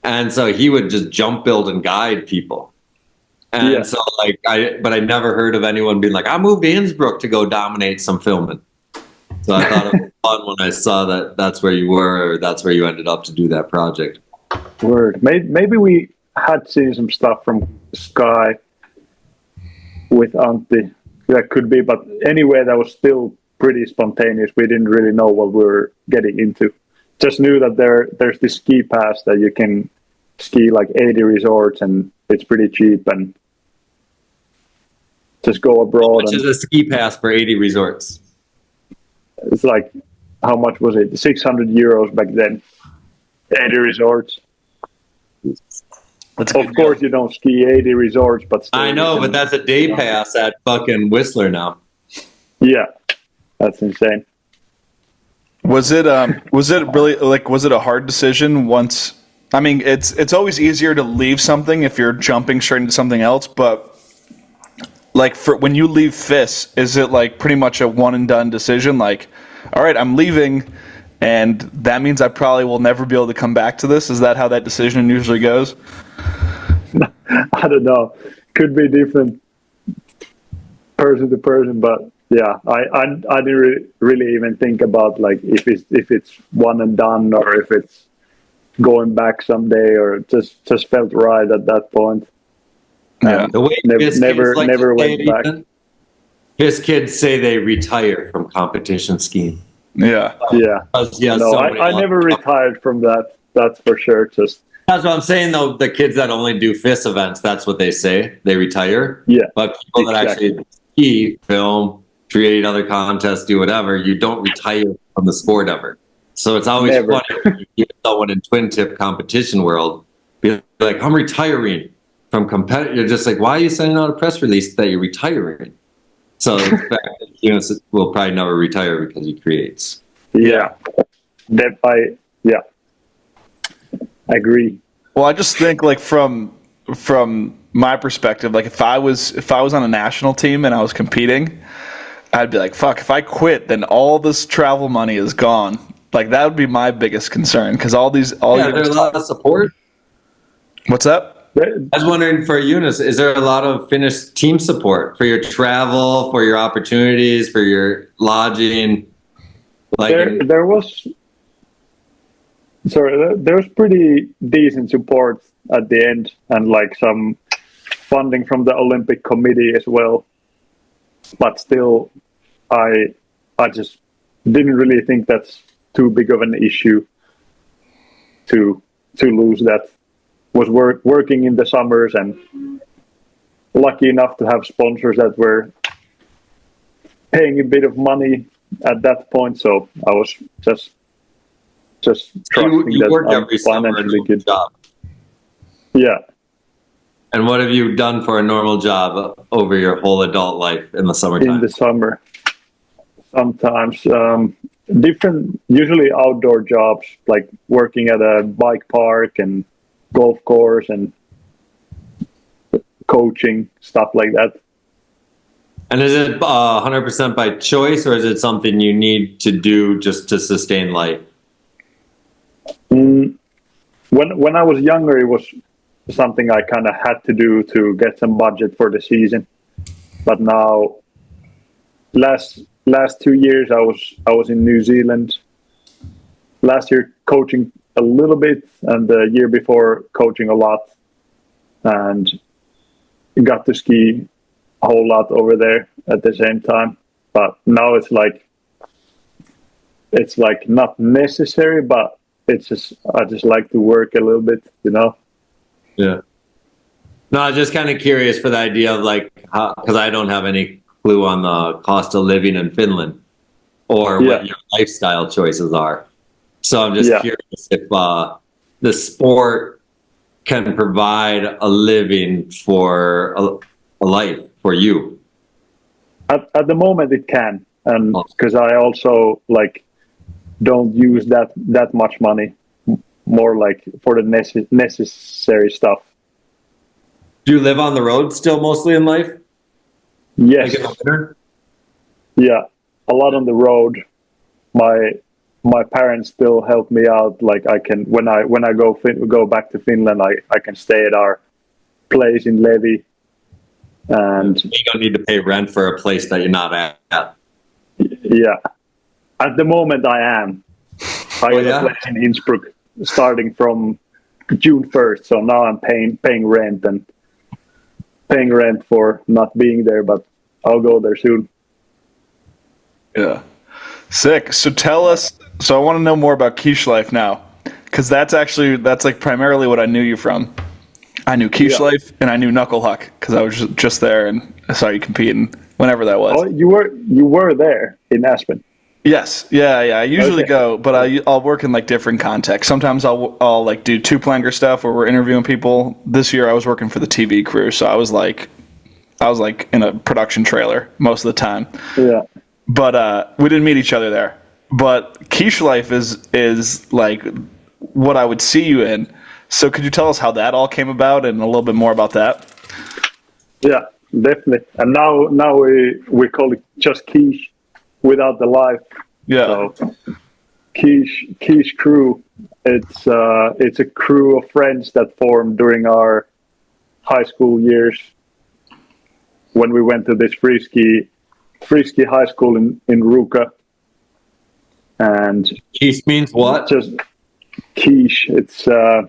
And so he would just jump build and guide people. And so like but I never heard of anyone being like, I moved to Innsbruck to go dominate some filming. So I thought it was fun when I saw that that's where you were, or that's where you ended up to do that project. Word. Maybe we had seen some stuff from Sky with Antti. That could be, but anyway, that was still pretty spontaneous. We didn't really know what we were getting into. Just knew that there's this ski pass that you can ski like 80 resorts, and it's pretty cheap, and just go abroad. Which is a ski pass for 80 resorts? It's like, how much was it? 600 euros back then. 80 resorts. Of course, you don't ski 80 resorts, but still. I know, but that's a day pass at fucking Whistler now. Yeah, that's insane. Was it really, like, was it a hard decision once? I mean, it's always easier to leave something if you're jumping straight into something else, but like, for when you leave FIS, is it like pretty much a one and done decision? Like, all right, I'm leaving, and that means I probably will never be able to come back to this. Is that how that decision usually goes? I don't know. Could be different person to person, but yeah, I didn't really even think about like if it's one and done, or if it's going back someday, or just felt right at that point. Yeah. The way Fisk Never, kids like never to say went it, back. Ethan, Fisk kids say they retire from competition skiing. Yeah. Yeah. Because, yeah, No, so many I never retired from that. That's for sure. Just That's what I'm saying, though. The kids that only do FIS events, that's what they say. They retire. yeah, But people that exactly. actually ski, film, create other contests, do whatever, you don't retire from the sport ever. So it's always Never. funny when you hear someone in twin tip competition world be like, I'm retiring from competitive. You're just like, why are you sending out a press release that you're retiring? So the fact that Eunice will probably never retire because he creates. Yeah. That I agree. Well, I just think like from my perspective, like if I was on a national team and I was competing, I'd be like, fuck, if I quit, then all this travel money is gone. Like that would be my biggest concern because There's a lot of support. What's that? I was wondering for Eunice, is there a lot of Finnish team support for your travel, for your opportunities, for your lodging? There was pretty decent support at the end, and like some funding from the Olympic Committee as well. But still, I just didn't really think that's too big of an issue to lose that. Was working in the summers and lucky enough to have sponsors that were paying a bit of money at that point. So I was just trusting you that worked I'm every summer financially a good. job. Yeah. And what have you done for a normal job over your whole adult life in the summertime? In the summer, sometimes different, usually outdoor jobs, like working at a bike park and golf course and coaching, stuff like that. And is it 100% by choice, or is it something you need to do just to sustain life? When I was younger, it was something I kind of had to do to get some budget for the season. But now, last 2 years, I was in New Zealand. Last year, coaching a little bit, and the year before, coaching a lot, and got to ski a whole lot over there at the same time. But now it's like not necessary, but it's just I just like to work a little bit, you know. Yeah. No, I'm just kind of curious for the idea of like, because I don't have any clue on the cost of living in Finland or what your lifestyle choices are. So I'm just curious if the sport can provide a living for a life for you. At the moment, it can, and because I also like don't use that much money, more like for the necessary stuff. Do you live on the road still mostly in life? Yes. Like in the winter? Yeah, a lot on the road. My parents still help me out. Like I can when I go back to Finland, I can stay at our place in Levi. And you don't need to pay rent for a place that you're not at. Yeah, at the moment I am. I got a place in Innsbruck starting from June 1st. So now I'm paying rent for not being there, but I'll go there soon. Yeah. Sick. So tell us, so I want to know more about Keesh Life now, because that's like primarily what I knew you from. I knew Keesh Life and I knew Knuckle Huck because I was just there and I saw you competing whenever that was. Oh, you were there in Aspen. Yes. Yeah. I usually go, but I'll work in like different contexts. Sometimes I'll like do two-planger stuff where we're interviewing people. This year I was working for the TV crew, so I was like in a production trailer most of the time. Yeah. But we didn't meet each other there. But Keesh Life is like what I would see you in. So could you tell us how that all came about and a little bit more about that? Yeah, definitely. And now we call it just Keesh without the life. Yeah. So Keesh crew. It's a crew of friends that formed during our high school years when we went to this free ski high school in Ruka. And Keesh means what? Just Keesh. It's a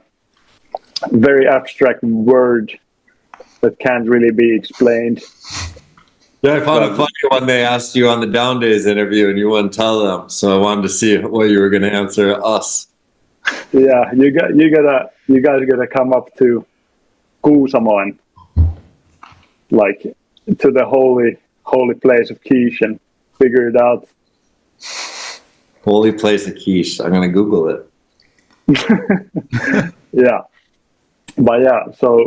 very abstract word that can't really be explained. Yeah, I found it funny when they asked you on the Down Days interview and you wouldn't tell them. So I wanted to see what you were going to answer us. Yeah, you guys gotta come up to Kuusamo and like to the holy place of Keesh and figure it out. Holy place of Keesh. I'm going to Google it. Yeah, but yeah, so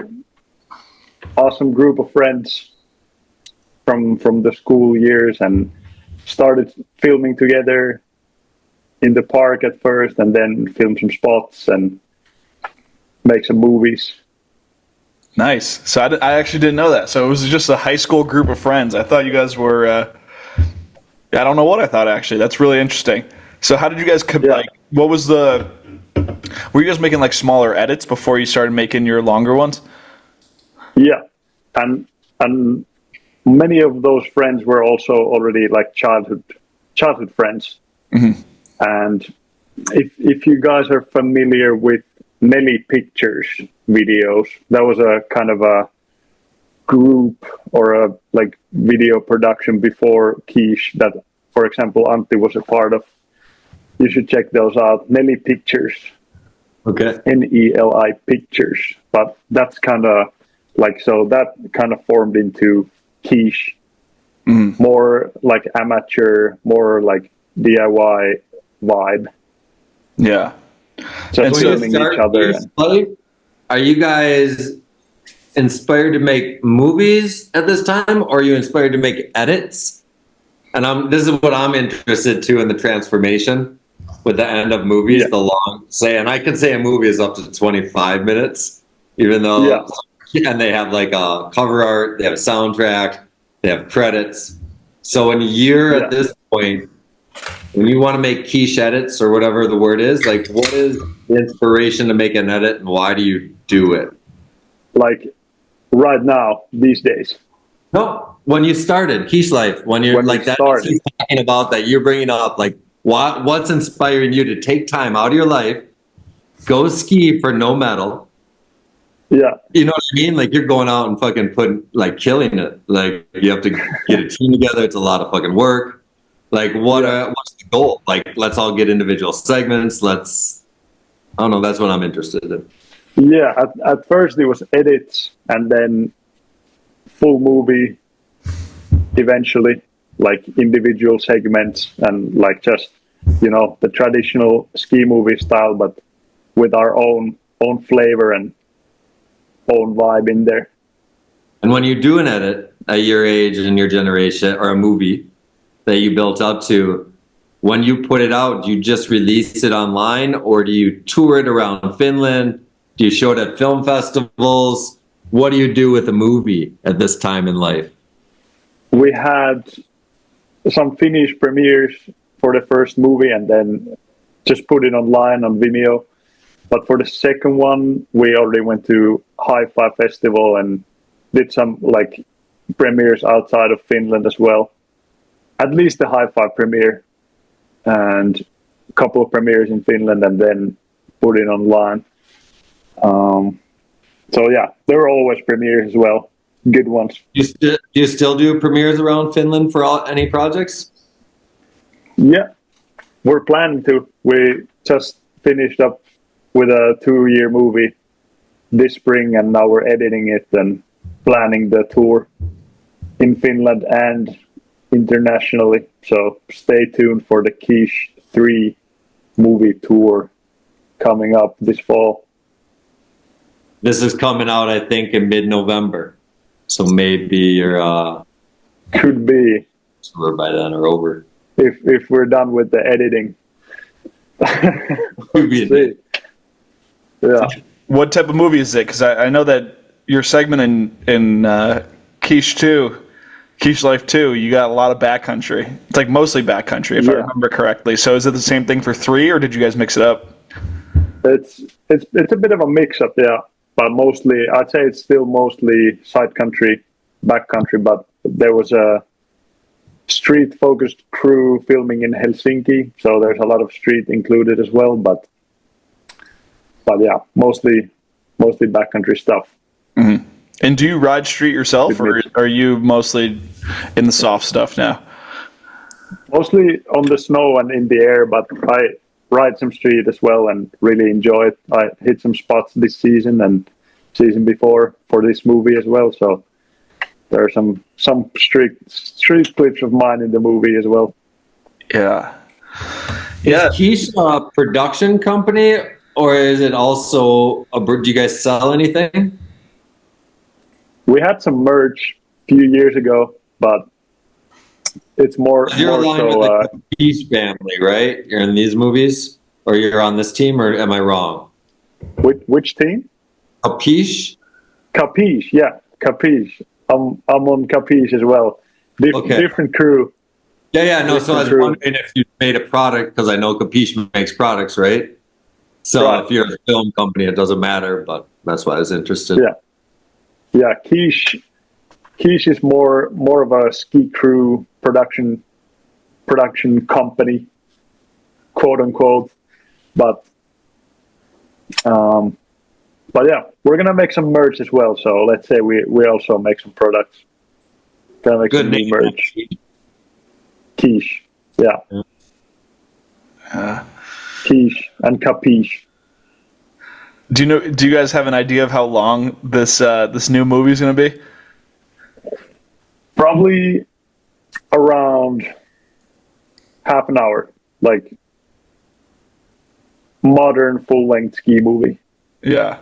awesome group of friends from the school years, and started filming together in the park at first, and then film some spots and make some movies. Nice. So I actually didn't know that. So it was just a high school group of friends. I thought you guys were. I don't know what I thought actually. That's really interesting. So how did you guys like? What was the? Were you guys making like smaller edits before you started making your longer ones? Yeah, and many of those friends were also already like childhood friends. Mm-hmm. And if you guys are familiar with Nelly Pictures videos, that was a kind of a group or a like video production before Keesh that, for example, Antti was a part of. You should check those out. Nelly Pictures. Okay. Neli Pictures. But that's kind of like, so that kind of formed into Keesh. Mm-hmm. More like amateur, more like DIY vibe. Yeah. Just filming each other. Are you guys inspired to make movies at this time, or are you inspired to make edits? And this is what I'm interested to in the transformation with the end of movies, the long say, and I can say a movie is up to 25 minutes, even though, and they have like a cover art, they have a soundtrack, they have credits. So when you're at this point, when you want to make Keesh edits or whatever the word is, like what is the inspiration to make an edit and why do you do it? Like right now, these days. No, when you started Keesh Life, when like that he's talking about that you're bringing up, like what's inspiring you to take time out of your life, go ski for no medal. Yeah. You know what I mean? Like you're going out and fucking killing it. Like you have to get a team together. It's a lot of fucking work. Like what's the goal? Like let's all get individual segments. I don't know. That's what I'm interested in. Yeah. At first it was edits and then full movie eventually, like individual segments and like just, the traditional ski movie style, but with our own flavor and own vibe in there. And when you do an edit at your age and your generation, or a movie that you built up to, when you put it out, do you just release it online, or do you tour it around Finland? Do you show it at film festivals? What do you do with a movie at this time in life? We had some Finnish premieres for the first movie and then just put it online on Vimeo. But for the second one, we already went to Hi-Fi Festival and did some like premieres outside of Finland as well. At least the Hi-Fi premiere and a couple of premieres in Finland and then put it online. So yeah, there were always premieres as well. Good ones. Do you still do premieres around Finland for any projects? Yeah, we're planning to. We just finished up with a 2-year movie this spring, and now we're editing it and planning the tour in Finland and internationally. So stay tuned for the Keesh 3 movie tour coming up this fall. This is coming out, I think, in mid-November. So maybe you're could be we're by then or over. If we're done with the editing. See. Yeah. What type of movie is it? Because I know that your segment in Keesh 2, Keesh Life 2, you got a lot of backcountry. It's like mostly backcountry, if I remember correctly. So is it the same thing for 3, or did you guys mix it up? It's a bit of a mix-up, yeah. But mostly, I'd say it's still mostly side country, backcountry. But there was a street-focused crew filming in Helsinki, so there's a lot of street included as well. But yeah, mostly backcountry stuff. Mm-hmm. And do you ride street yourself, or are you mostly in the soft stuff now? Mostly on the snow and in the air, but I ride some street as well and really enjoy it. I hit some spots this season and season before for this movie as well. So there are some street clips of mine in the movie as well. Yeah. Is Keesh a production company, or is it also do you guys sell anything? We had some merch a few years ago, but it's more You're more aligned so. with the Keesh family, right? You're in these movies, or you're on this team, or am I wrong? Which team? Keesh? Capiche, yeah, Capiche. I'm on Capiche as well. Different crew. Yeah, no. So I was True. wondering if you made a product, because I know Keesh makes products, right? So Right. if you're a film company, it doesn't matter, but that's why I was interested. Yeah. Keesh is more of a ski crew production company, quote unquote. But yeah, we're gonna make some merch as well. So let's say we also make some products. Gonna make Good some new name. merch. Keesh, yeah. Keesh and Capiche. Do you guys have an idea of how long this new movie is going to be? Probably around half an hour, like modern full-length ski movie. Yeah.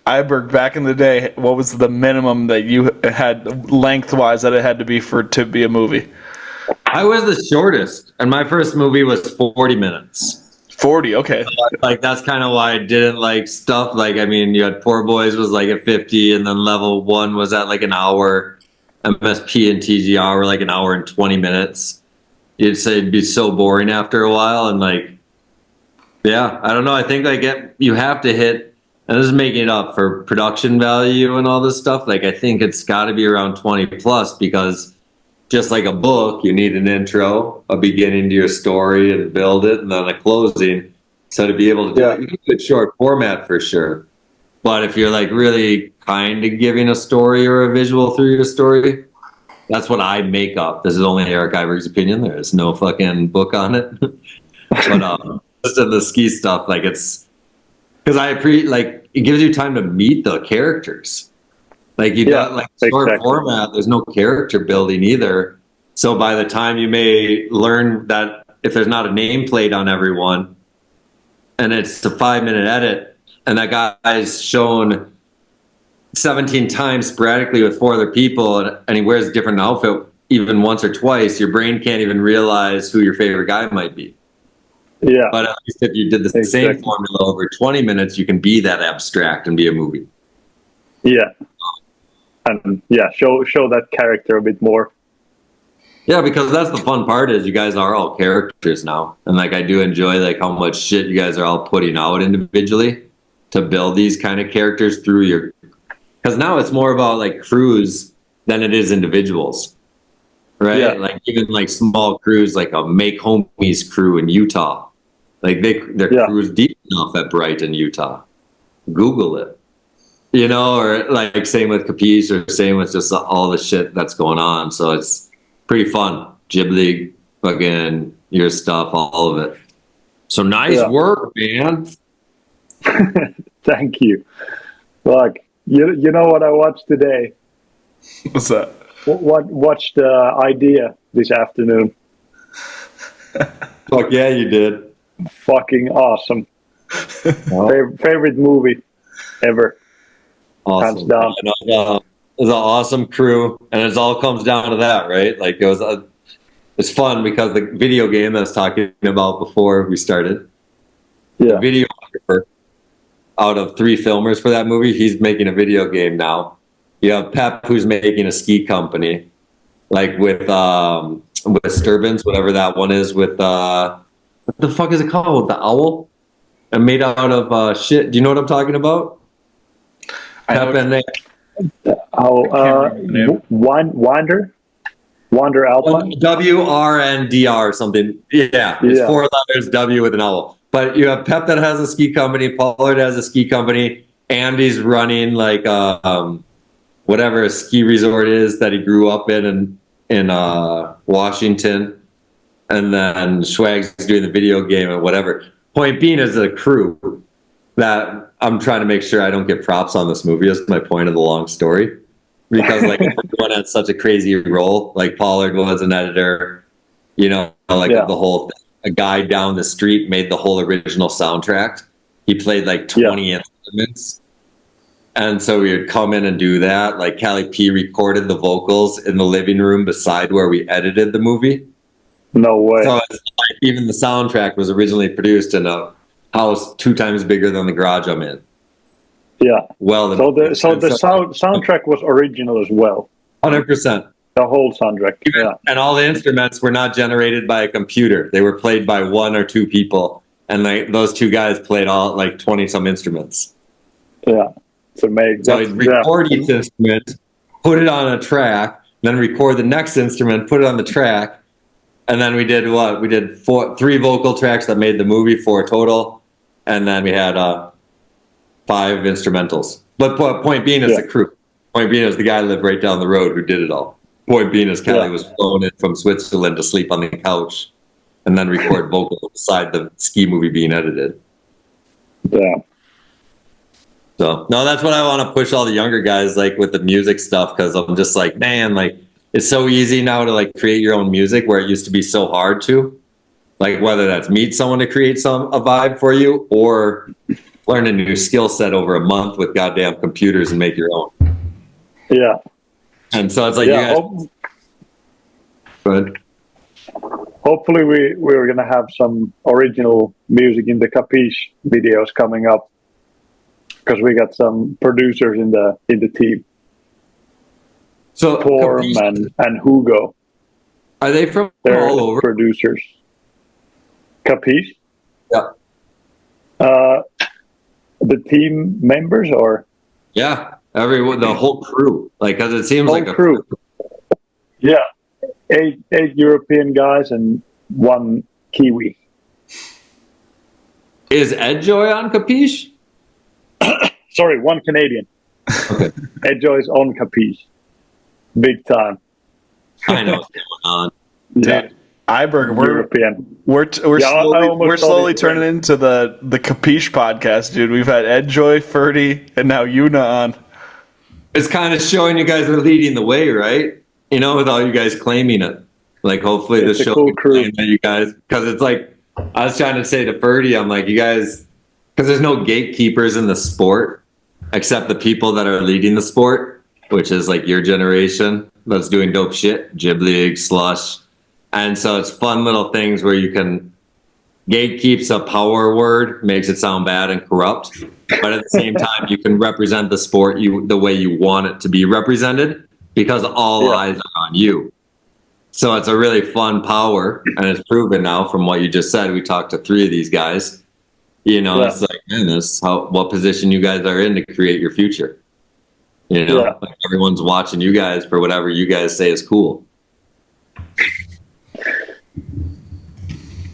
Iberg, back in the day, what was the minimum that you had lengthwise that it had to be to be a movie? I was the shortest, and my first movie was 40 minutes. 40, okay. Like, that's kind of why I didn't like stuff. Like, I mean, you had Poor Boys was like at 50, and then Level 1 was at like an hour. MSP and TGR were like an hour and 20 minutes. You'd say it'd be so boring after a while, and like, yeah, I don't know. I think like you have to hit, and this is making it up for production value and all this stuff. Like, I think it's got to be around 20 plus, because just like a book, you need an intro, a beginning to your story, and build it, and then a closing. So to be able to do it, you can do it short format for sure. But if you're like really kind of giving a story or a visual through your story, that's what I make up. This is only Eric Iberg's opinion. There is no fucking book on it. But just in the ski stuff, like, it's because like it gives you time to meet the characters. Like, you got like short format, there's no character building either. So by the time you may learn that if there's not a nameplate on everyone, and it's a 5-minute edit, and that guy's shown 17 times sporadically with 4 other people, and he wears a different outfit even once or twice, your brain can't even realize who your favorite guy might be. Yeah. But at least if you did the same formula over 20 minutes, you can be that abstract and be a movie. Yeah. And show that character a bit more. Yeah, because that's the fun part, is you guys are all characters now. And like, I do enjoy like how much shit you guys are all putting out individually to build these kind of characters through your, because now it's more about like crews than it is individuals. Right? Yeah. Like, even like small crews, like a Make Homies crew in Utah. Like their crews deep enough at Brighton, Utah. Google it. You know, or like same with Keesh, or same with just all the shit that's going on. So it's pretty fun. Jib League, fucking your stuff, all of it. So nice work, man. Thank you. Look, you know what I watched today? What's that? Watched Idea this afternoon. Fuck yeah, you did. Fucking awesome. Favorite movie ever. Awesome. Hands down. It was an awesome crew, and it all comes down to that, right? Like, it was it's fun because the video game that I was talking about before we started, the videographer, out of 3 filmers for that movie, he's making a video game now. You have Pep, who's making a ski company, like with Sturbans, whatever that one is, with what the fuck is it called? The owl, and made out of shit. Do you know what I'm talking about? Pep and Wander Alpine? WRNDR or something. Yeah, it's 4 letters, W with an owl. But you have Pep that has a ski company, Pollard has a ski company, Andy's running like whatever a ski resort is that he grew up in Washington, and then Schwag's doing the video game and whatever. Point being is a crew that I'm trying to make sure I don't get props on this movie. That's my point of the long story. Because like everyone had such a crazy role. Like Pollard was an editor, the whole thing. A guy down the street made the whole original soundtrack. He played like 20 instruments. And so we would come in and do that. Like Callie P recorded the vocals in the living room beside where we edited the movie. No way. So it's like even the soundtrack was originally produced in a house 2 times bigger than the garage I'm in. Yeah. Well, so the soundtrack was original as well. 100%. The whole soundtrack. Yeah. And all the instruments were not generated by a computer. They were played by 1 or 2 people. And those 2 guys played all like 20 some instruments. Yeah. It's amazing. So he'd record each instrument, put it on a track, then record the next instrument, put it on the track. And then we did what? We did 3 vocal tracks that made the movie, 4 total. And then we had 5 instrumentals. But point being is the crew. Point being is the guy lived right down the road who did it all. Point being is Kelly was flown in from Switzerland to sleep on the couch and then record vocals beside the ski movie being edited. Yeah. So, no, that's what I want to push all the younger guys, like, with the music stuff, because I'm just like, man, like, it's so easy now to, like, create your own music where it used to be so hard to. Like, whether that's meet someone to create a vibe for you or learn a new skill set over a month with goddamn computers and make your own. Yeah. And so it's like, you guys... Go ahead. Hopefully we're going to have some original music in the Keesh videos coming up, because we got some producers in the team. So Torm and Hugo. Are they from They're all over? Producers. Keesh? Yeah. The team members, or? Yeah, the whole crew. Like, because it seems like a crew. Yeah. 8 European guys and 1 Kiwi. Is Ed Joy on Keesh? Sorry, 1 Canadian. Okay. Ed Joy's on Keesh. Big time. I know what's going on. Yeah. Iberg, European. We're slowly turning into the Keesh podcast, dude. We've had Ed Joy, Ferdy, and now Joona on. It's kind of showing you guys are leading the way, right? With all you guys claiming it. Like, hopefully it's the show cool crew. that you guys, because it's like, I was trying to say to Ferdy, I'm like, you guys, because there's no gatekeepers in the sport except the people that are leading the sport, which is like your generation that's doing dope shit, Jib League, Slush. And so it's fun little things where you can, gatekeep's a power word, makes it sound bad and corrupt, but at the same time, you can represent the sport the way you want it to be represented, because all eyes are on you. So it's a really fun power, and it's proven now from what you just said. We talked to 3 of these guys. It's like, man, this what position you guys are in to create your future. Like everyone's watching you guys for whatever you guys say is cool.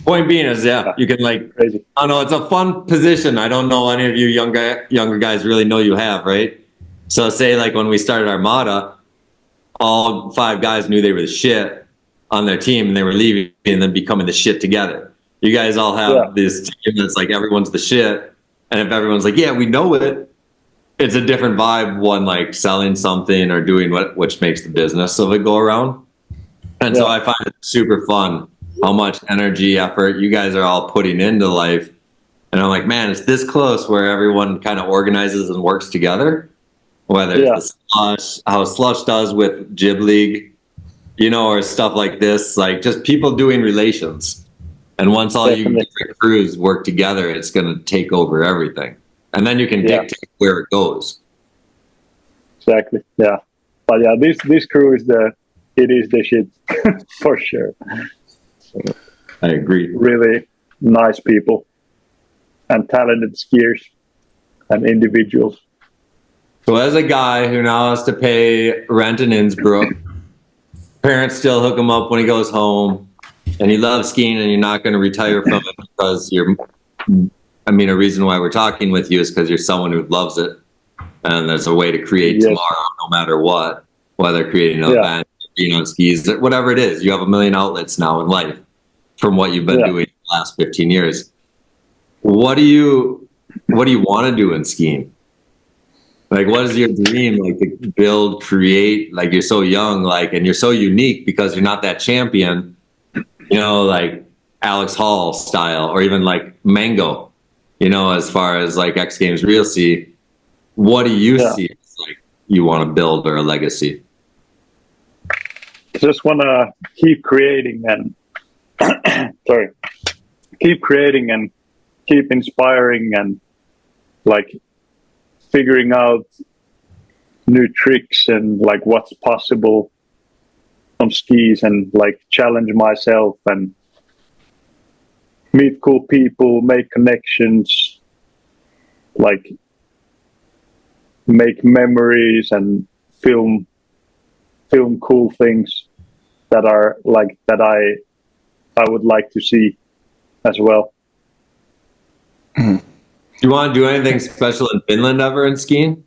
Point being is, you can like, crazy. I don't know, it's a fun position. I don't know any of you younger guys really know you have, right? So say like when we started Armada, all 5 guys knew they were the shit on their team and they were leaving and then becoming the shit together. You guys all have this team that's like everyone's the shit. And if everyone's like, yeah, we know it, it's a different vibe, one like selling something or doing which makes the business of it go around. And so I find it super fun how much energy, effort you guys are all putting into life. And I'm like, man, it's this close where everyone kind of organizes and works together. Whether it's the Slush, how Slush does with Jib League, or stuff like this, like just people doing relations. And once all you different crews work together, it's going to take over everything. And then you can dictate where it goes. Exactly. Yeah. But this crew is the shit for sure. I agree. Really nice people and talented skiers and individuals. So as a guy who now has to pay rent in Innsbruck, parents still hook him up when he goes home, and he loves skiing and you're not going to retire from it because a reason why we're talking with you is because you're someone who loves it. and there's a way to create tomorrow, no matter what, whether creating an event, being on skis, whatever it is. You have a million outlets now in life from what you've been doing the last 15 years. What do you want to do in skiing? Like, what is your dream? Like, to build, create, like, you're so young, like, and you're so unique because you're not that champion, you know, like Alex Hall style, or even like Mango, you know, as far as like X Games Real C. What do you see as like you want to build or a legacy? Just want to keep creating and keep creating and keep inspiring and like figuring out new tricks and like what's possible on skis, and like challenge myself and meet cool people, make connections, like make memories and film cool things that are like that I would like to see as well. Do you want to do anything special in Finland ever in skiing?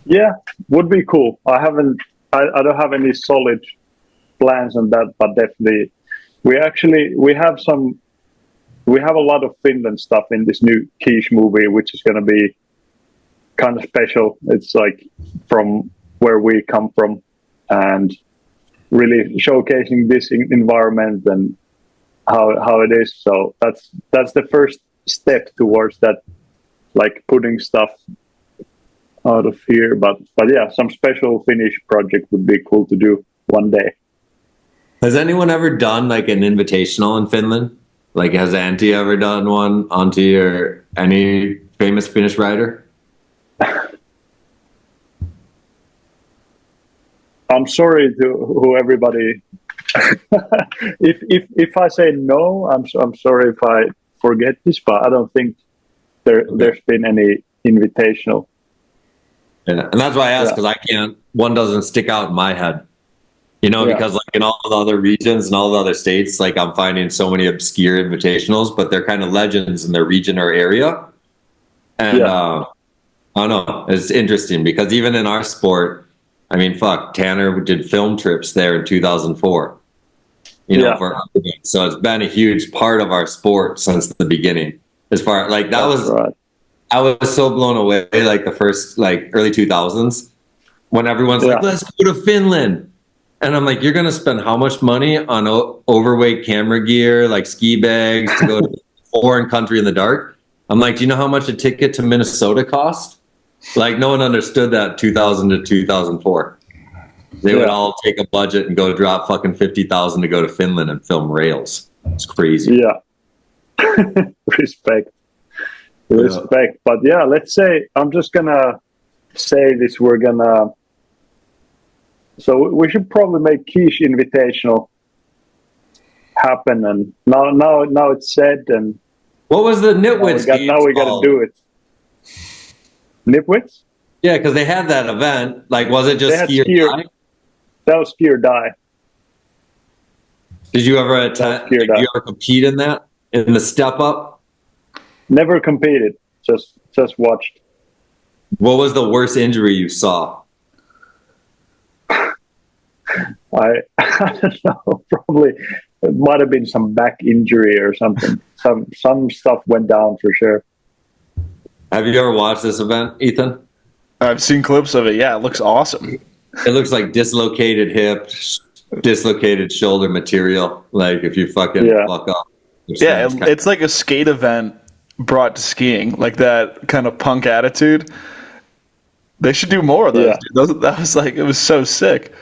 Yeah, would be cool. I don't have any solid plans on that, but definitely we have a lot of Finland stuff in this new Keesh movie, which is going to be kind of special. It's like from where we come from and really showcasing this environment and how it is. So that's the first step towards that, like putting stuff out of here. But yeah, some special Finnish project would be cool to do one day. Has anyone ever done like an invitational in Finland? Like, has Antti ever done one onto any famous Finnish rider? I'm sorry to who everybody. if I say no, I'm sorry if I forget this, but I don't think there's been any invitational. Yeah, and that's why I asked, because one doesn't stick out in my head, you know, because like in all the other regions and all the other states, like I'm finding so many obscure invitationals, but they're kind of legends in their region or area. And I don't know, it's interesting because even in our sport, I mean, fuck, Tanner did film trips there in 2004, you know, so it's been a huge part of our sport since the beginning. As far like that was, I was so blown away, like the first, like early 2000s, when everyone's like, let's go to Finland. And I'm like, you're going to spend how much money on overweight camera gear, like ski bags to go to a foreign country in the dark? I'm like, do you know how much a ticket to Minnesota cost? Like, no one understood that 2000 to 2004. They would all take a budget and go drop fucking 50,000 to go to Finland and film rails. It's crazy. Yeah. Respect. But yeah, let's say, I'm just gonna say this, so we should probably make Keesh Invitational happen, and now it's said, and what was the Nitwits now we gotta do it. Nitwits? Yeah, because they had that event. Like, was it just ski or die? That was ski or die. Did you ever attend? Did you ever compete in that? In the step up? Never competed. Just watched. What was the worst injury you saw? I don't know. Probably it might have been some back injury or something. Some stuff went down for sure. Have you ever watched this event, Ethan? I've seen clips of it. Yeah, it looks awesome. It looks like dislocated hip, dislocated shoulder material. Like if you fucking fuck up. Yeah, it's like a skate event brought to skiing, like that kind of punk attitude. They should do more of those. Yeah. That was like, it was so sick.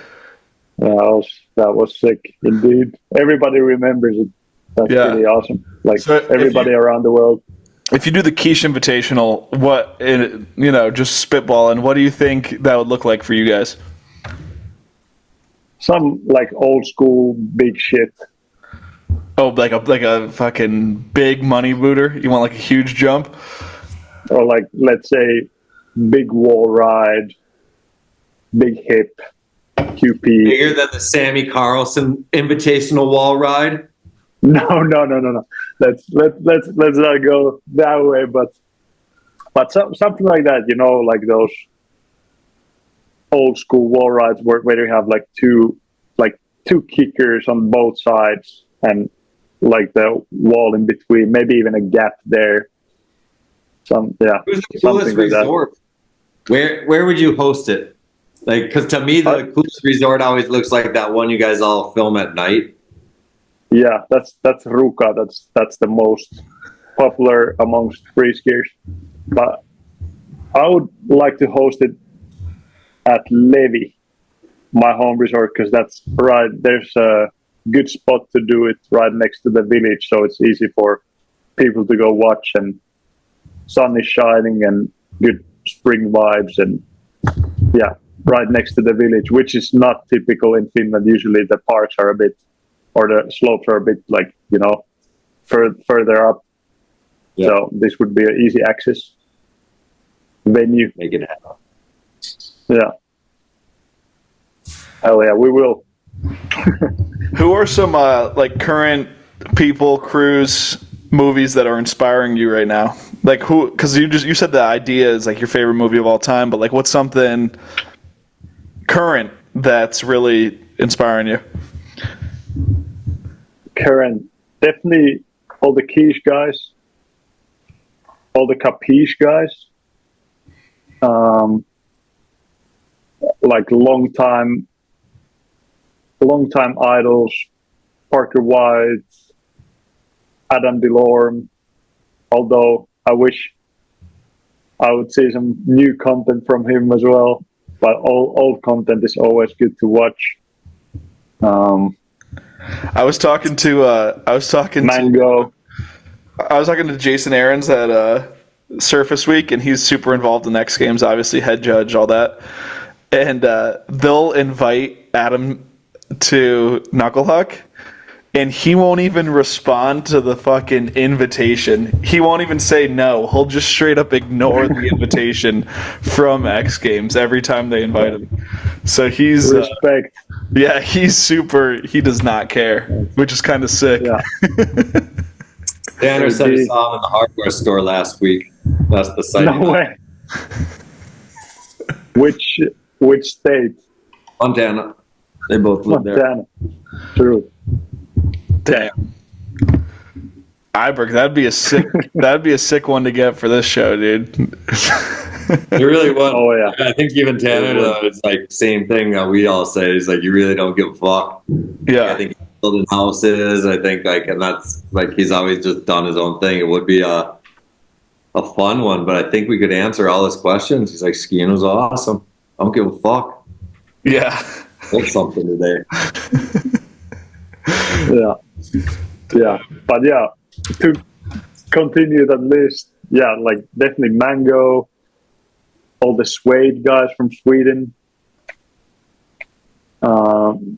That was sick indeed. Everybody remembers it. That's pretty awesome. Like so everybody around the world. If you do the Keesh Invitational, just spitballing, what do you think that would look like for you guys? Some like old school big shit. Oh, like a fucking big money booter? You want like a huge jump? Or like, let's say, big wall ride, big hip, QP. Bigger than the Sammy Carlson Invitational wall ride? No. Let's not go that way. But But something like that, like those old school wall rides where you have like two kickers on both sides and like the wall in between, maybe even a gap there. Who's the coolest something like that. resort? Where would you host it? Like, because to me, the coolest resort always looks like that one you guys all film at night. Yeah, that's Ruka. That's the most popular amongst free skiers. But I would like to host it at Levi, my home resort, because that's right. There's a good spot to do it right next to the village, so it's easy for people to go watch, and sun is shining and good spring vibes, and yeah, right next to the village, which is not typical in Finland. Usually the parks are a bit, or the slopes are a bit like, further up. Yeah. So this would be an easy access venue. Make it happen. Yeah. Hell yeah, we will. Who are some like current people, crews, movies that are inspiring you right now? Like who? Because you said the idea is like your favorite movie of all time, but like what's something current that's really inspiring you? Current, definitely all the Keesh guys, all the Keesh guys. Like long time idols, Parker White, Adam DeLorme. Although I wish I would see some new content from him as well. But old content is always good to watch. I was talking to Mango. I was talking to Jason Aarons at Surface Week, and he's super involved in X Games, obviously head judge, all that. And they'll invite Adam to Knucklehuck, and he won't even respond to the fucking invitation. He won't even say no. He'll just straight up ignore the invitation from X Games every time they invite him. So he's Respect. yeah, he's super. He does not care, which is kind of sick. Yeah. Tanner said he saw him in the hardware store last week. That's the site. No way. Which state? Montana. They both live there. Montana. True. Damn. Iberg, that'd be a sick one to get for this show, dude. It really was. Oh yeah. I think even Tanner, though, it's like same thing that we all say. He's like, you really don't give a fuck. Yeah. I think he's building houses. I think and that's like he's always just done his own thing. It would be a fun one, but I think we could answer all his questions. He's like, skiing was awesome. I don't give a fuck. Yeah. That's something today. Yeah. But yeah, to continue that list, yeah, like definitely Mango, all the Suede guys from Sweden, the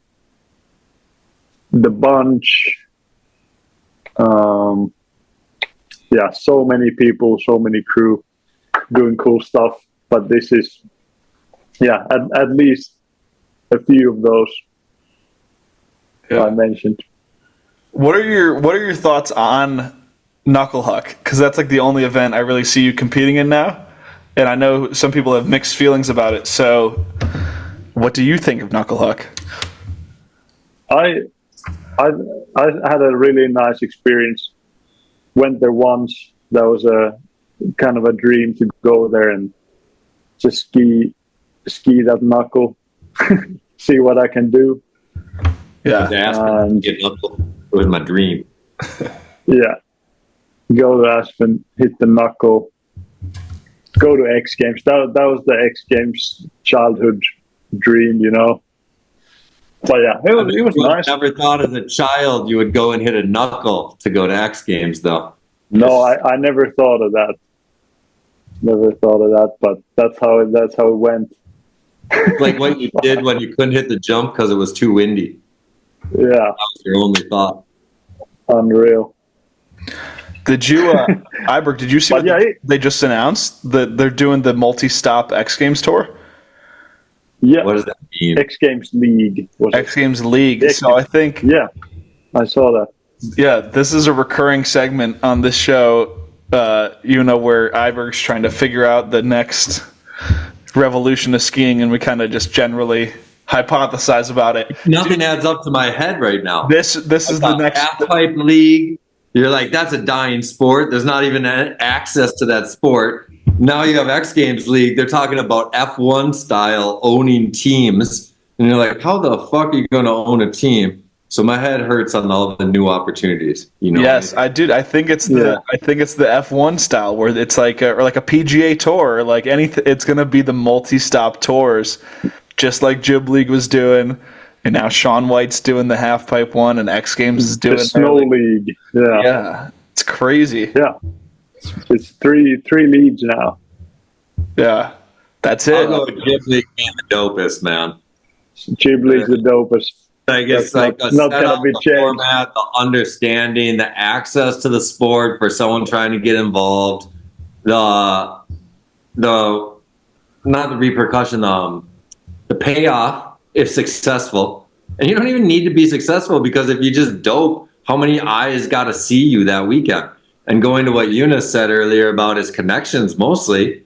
Bunch, yeah, so many people, so many crew doing cool stuff. But this is, yeah, at least a few of those I mentioned. What are your thoughts on Knucklehuck? Because that's like the only event I really see you competing in now, and I know some people have mixed feelings about it. So, what do you think of Knucklehuck? I had a really nice experience. Went there once. That was a kind of a dream to go there and just ski that knuckle, see what I can do. Yeah, Aspen, get knuckle. It was my dream. Yeah, go to Aspen, hit the knuckle, go to X Games. That was the X Games childhood dream, But yeah, it was nice. I never thought as a child you would go and hit a knuckle to go to X Games, though. No, I never thought of that. Never thought of that, but that's how it went. Like what you did when you couldn't hit the jump because it was too windy. Yeah, That was your only thought. Unreal. Did you, Iberg? Did you see? They just announced that they're doing the multi-stop X Games tour. Yeah. What does that mean? X Games League. X Games League. So I think. Yeah, I saw that. Yeah, this is a recurring segment on this show where Iberg's trying to figure out the next revolution of skiing, and we kind of just generally hypothesize about it. Nothing adds up to my head right now. This is the next half pipe league. You're like, that's a dying sport. There's not even access to that sport. Now you have X Games League. They're talking about F1 style owning teams, and you're like, how the fuck are you going to own a team? So my head hurts on all the new opportunities. Yes, I do. I think it's the F1 style where it's like a PGA tour, or like anything. It's going to be the multi-stop tours, just like Jib League was doing, and now Shaun White's doing the half pipe one, and X Games is doing the Snow League. Yeah, it's crazy. Yeah, it's three leagues now. Yeah, that's it. I'll go with Jib League being the dopest, man. Jib League's the dopest. Like it's That's like not gonna be the changed. format, the understanding, the access to the sport for someone trying to get involved, the not the repercussion, the payoff if successful. And you don't even need to be successful, because if you just dope, how many eyes got to see you that weekend? And going to what Eunice said earlier about his connections, mostly.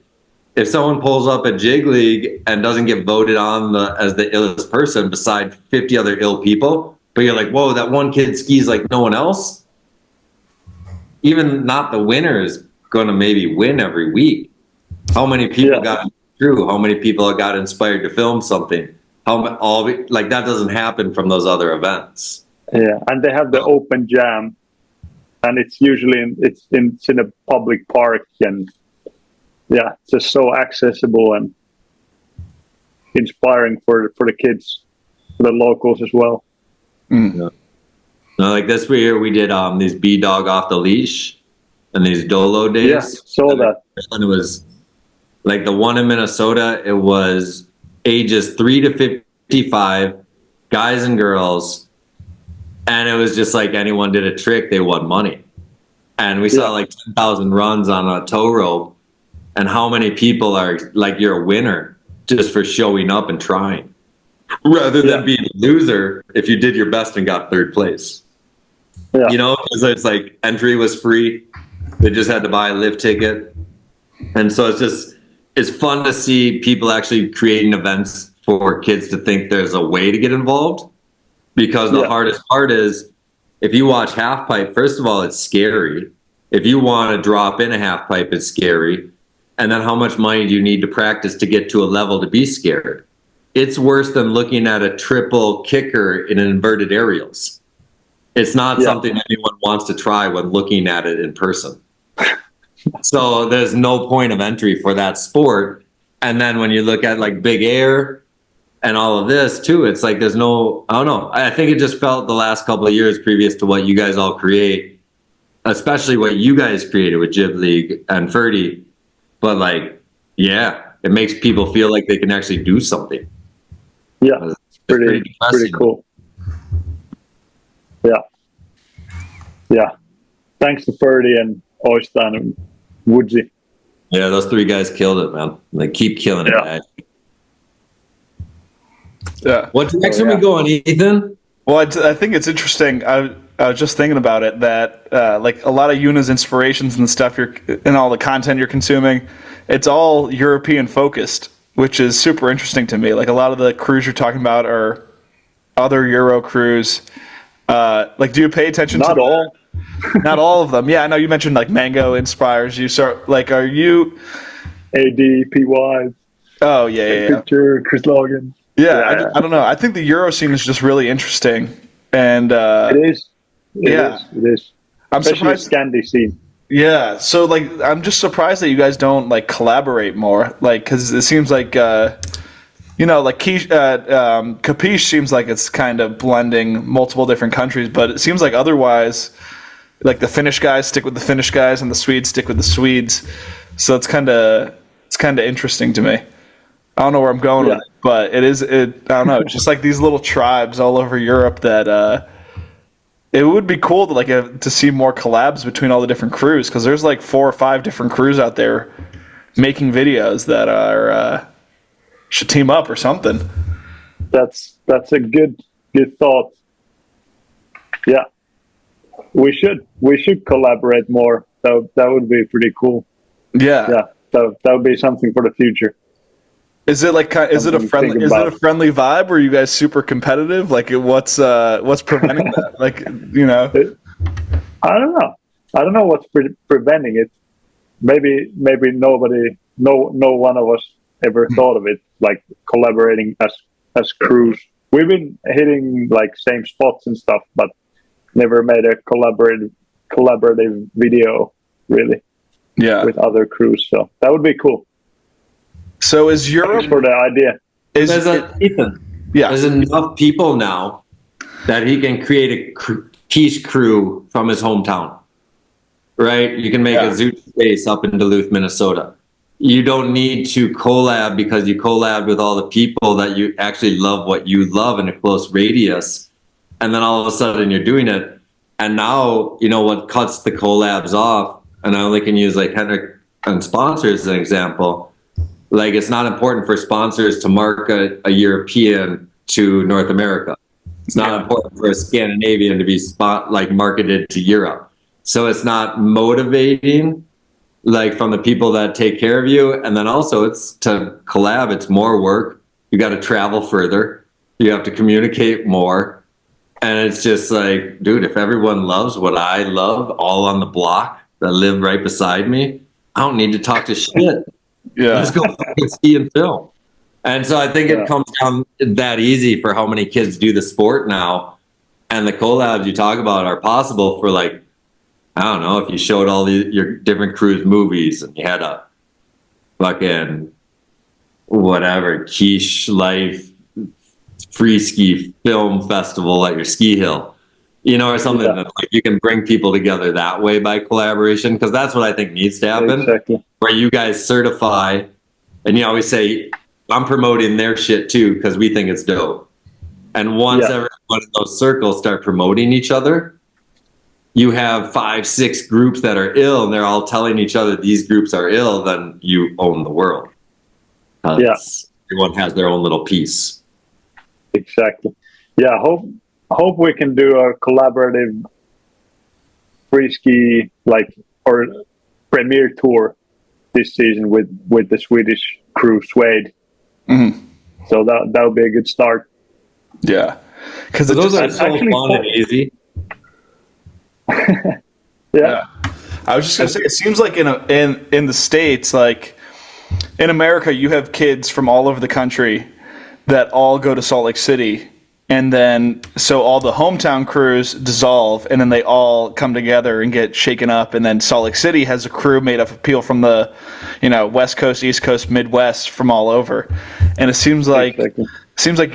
If someone pulls up at Jig League and doesn't get voted on as the illest person beside 50 other ill people, but you're like, whoa, that one kid skis like no one else, even not the winner is going to maybe win every week. How many people got through? How many people got inspired to film something? Like that doesn't happen from those other events. Yeah, and they have the open jam, and it's usually in a public park, and yeah, it's just so accessible and inspiring for the kids, for the locals as well. Yeah. No, like this year we did these B dog off the leash and these dolo days. Yeah, saw that. And it was like the one in Minnesota. It was ages 3 to 55, guys and girls, and it was just like anyone did a trick, they won money. And we saw like 10,000 runs on a tow rope. And how many people are like, you're a winner just for showing up and trying, rather than being a loser if you did your best and got third place. Yeah. You know, because it's like entry was free. They just had to buy a lift ticket. And so it's fun to see people actually creating events for kids to think there's a way to get involved. Because the hardest part is, if you watch half pipe, first of all, it's scary. If you want to drop in a half pipe, it's scary. And then how much money do you need to practice to get to a level to be scared? It's worse than looking at a triple kicker in an inverted aerials. It's not something anyone wants to try when looking at it in person. So there's no point of entry for that sport. And then when you look at like big air and all of this too, it's like there's no, I don't know. I think it just felt the last couple of years previous to what you guys all create, especially what you guys created with Jib League and Ferdy. But like, yeah, it makes people feel like they can actually do something. Yeah, it's pretty cool. Yeah. Yeah. Thanks to Ferdy and Oistan and Woodsy. Yeah, those three guys killed it, man. They keep killing it, guys. Yeah. What direction are we going, Ethan? Well, I think it's interesting. I was just thinking about it, that like a lot of Yuna's inspirations and the stuff and all the content you're consuming, it's all European focused, which is super interesting to me. Like a lot of the crews you're talking about are other Euro crews. Like, do you pay attention Not to all? Not all of them. Yeah, I know you mentioned like Mango inspires you. So like, are you ADPY? Oh yeah. Picture Chris Logan. Yeah, I don't know. I think the Euro scene is just really interesting, and it is. It is. I'm Especially surprised. Scandi scene. Yeah, so like I'm just surprised that you guys don't like collaborate more, like because it seems like like Keesh, Keesh seems like it's kind of blending multiple different countries, but it seems like otherwise, like the Finnish guys stick with the Finnish guys and the Swedes stick with the Swedes, so it's kind of interesting to me. I don't know where I'm going with it, but I don't know, just like these little tribes all over Europe that. It would be cool to see more collabs between all the different crews, because there's like 4 or 5 different crews out there making videos that are should team up or something. That's a good thought. Yeah, we should collaborate more. that would be pretty cool. Yeah. That would be something for the future. Is it like is it a friendly vibe? Or are you guys super competitive? Like what's preventing that? Like I don't know. I don't know what's preventing it. Maybe nobody, no one of us ever thought of it, like collaborating as crews. We've been hitting like same spots and stuff, but never made a collaborative video really. Yeah. With other crews, so that would be cool. So is Europe Thanks for the idea? Ethan. Yeah. There's enough people now that he can create a Keesh crew from his hometown. Right? You can make a Zoot space up in Duluth, Minnesota. You don't need to collab because you collab with all the people that you actually love what you love in a close radius. And then all of a sudden you're doing it. And now, what cuts the collabs off, and I only can use like Henrik and sponsors as an example. Like it's not important for sponsors to market a European to North America. It's not important for a Scandinavian to be marketed to Europe. So it's not motivating like from the people that take care of you. And then also it's to collab. It's more work. You got to travel further. You have to communicate more. And it's just like, dude, if everyone loves what I love all on the block that live right beside me, I don't need to talk to shit. Yeah. Let's go fucking ski and film. And so I think it comes down that easy for how many kids do the sport now. And the collabs you talk about are possible for like, I don't know, if you showed all your different crews movies and you had a fucking whatever, Keesh Life free ski film festival at your ski hill, or something that like, you can bring people together that way by collaboration. Cause that's what I think needs to happen. Exactly. Where you guys certify and you always say, I'm promoting their shit too, because we think it's dope. And once everyone in those circles start promoting each other, you have 5-6 groups that are ill and they're all telling each other these groups are ill, then you own the world. Everyone has their own little piece. Exactly. Yeah, hope we can do a collaborative free ski or premiere tour this season with the Swedish crew Suede. Mm-hmm. So that would be a good start. Yeah, because those are so fun and easy. Yeah. I was just gonna say, it seems like in the States, like in America, you have kids from all over the country that all go to Salt Lake City, and then so all the hometown crews dissolve, and then they all come together and get shaken up, and then Salt Lake City has a crew made up of people from the, West Coast, East Coast, Midwest, from all over, and it seems like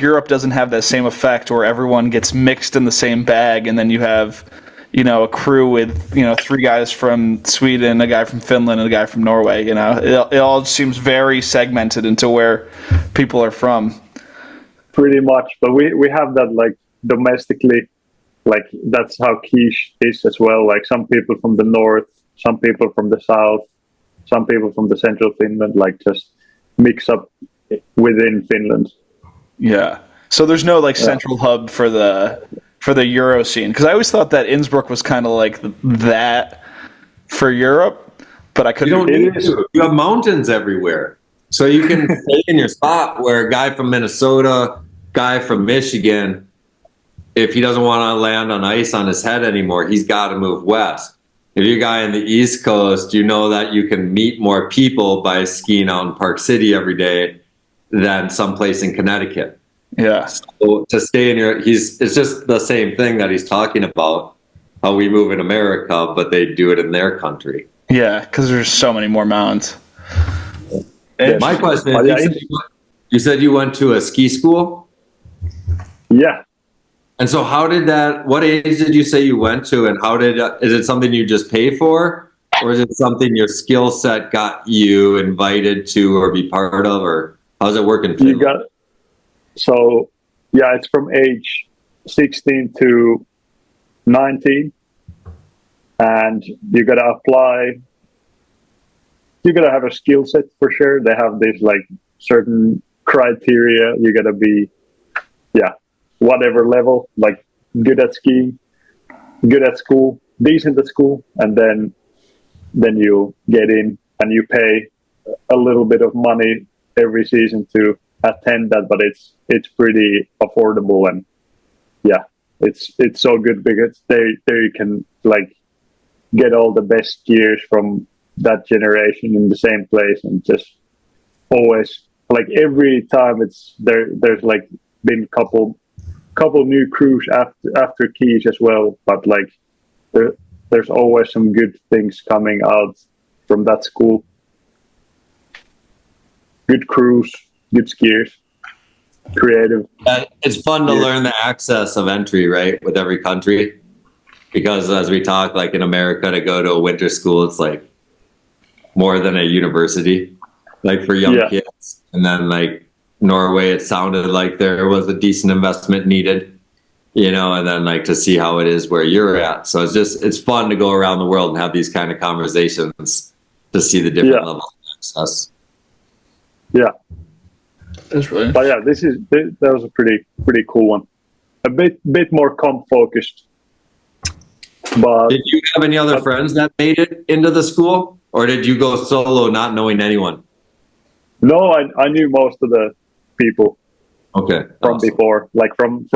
Europe doesn't have that same effect where everyone gets mixed in the same bag, and then you have a crew with 3 guys from Sweden, a guy from Finland, and a guy from Norway. It all seems very segmented into where people are from. Pretty much, but we have that like domestically, like that's how Keesh is as well. Like some people from the north, some people from the south, some people from the central Finland, like just mix up within Finland. Yeah. So there's no central hub for the Euro scene, because I always thought that Innsbruck was kind of like that for Europe, but I couldn't. You have mountains everywhere, so you can stay in your spot. Where a guy from Minnesota, guy from Michigan, if he doesn't want to land on ice on his head anymore, he's got to move west. If you're a guy in the East Coast, you know that you can meet more people by skiing out in Park City every day than someplace in Connecticut. Yeah. So to stay in it's just the same thing that he's talking about, how we move in America, but they do it in their country. Yeah, because there's so many more mountains. My question is, you said you went to a ski school? Yeah. And so what age did you say you went to, and is it something you just pay for, or is it something your skill set got you invited to or be part of, or how's it working? It's from age 16 to 19, and you got to apply. You got to have a skill set for sure. They have this like certain criteria. You got to be, whatever level, like good at skiing, good at school, decent at school, and then then you get in and you pay a little bit of money every season to attend that, but it's pretty affordable, and yeah, it's so good because there you can like get all the best skiers from that generation in the same place, and just always like every time there's like been couple new crews after Keesh as well, but like there's always some good things coming out from that school. Good crews, good skiers, creative. It's fun to learn the access of entry, right, with every country. Because as we talk, like in America, to go to a winter school, it's like more than a university, like for young kids. And then like Norway, it sounded like there was a decent investment needed, you know, and then like to see how it is where you're at. So it's fun to go around the world and have these kind of conversations to see the different levels of access. Yeah. That's really. But yeah, that was a pretty cool one. A bit more comp focused. But did you have any other friends that made it into the school, or did you go solo, not knowing anyone? No, I knew most of the people. Okay. From before, like from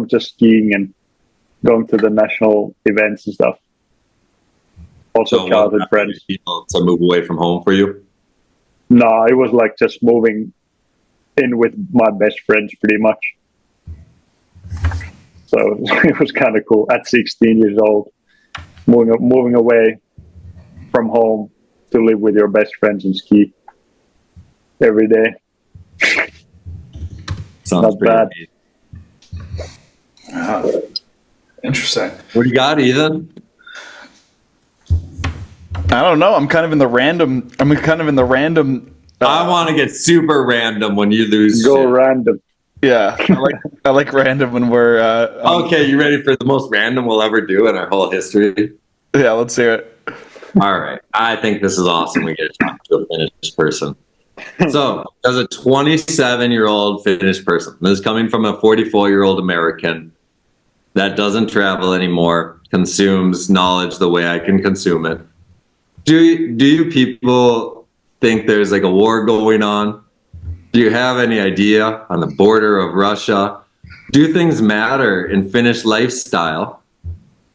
just skiing and going to the national events and stuff. Also, childhood friends. People to move away from home for you? No, it was like just moving in with my best friends, pretty much. So it was kind of cool. At 16 years old, moving away from home to live with your best friends and ski every day. Sounds not bad. Interesting. What do you got, Ethan? I don't know. I'm kind of in the random. I want to get super random when you lose. Go shit. random. Yeah, I like random when we're. Okay, you ready for the most random we'll ever do in our whole history? Yeah, let's hear it. All right. I think this is awesome. We get to talk to a Finnish person. So, as a 27-year-old Finnish person, this is coming from a 44-year-old American that doesn't travel anymore, consumes knowledge the way I can consume it. Do you people think there's like a war going on? Do you have any idea on the border of Russia? Do things matter in Finnish lifestyle?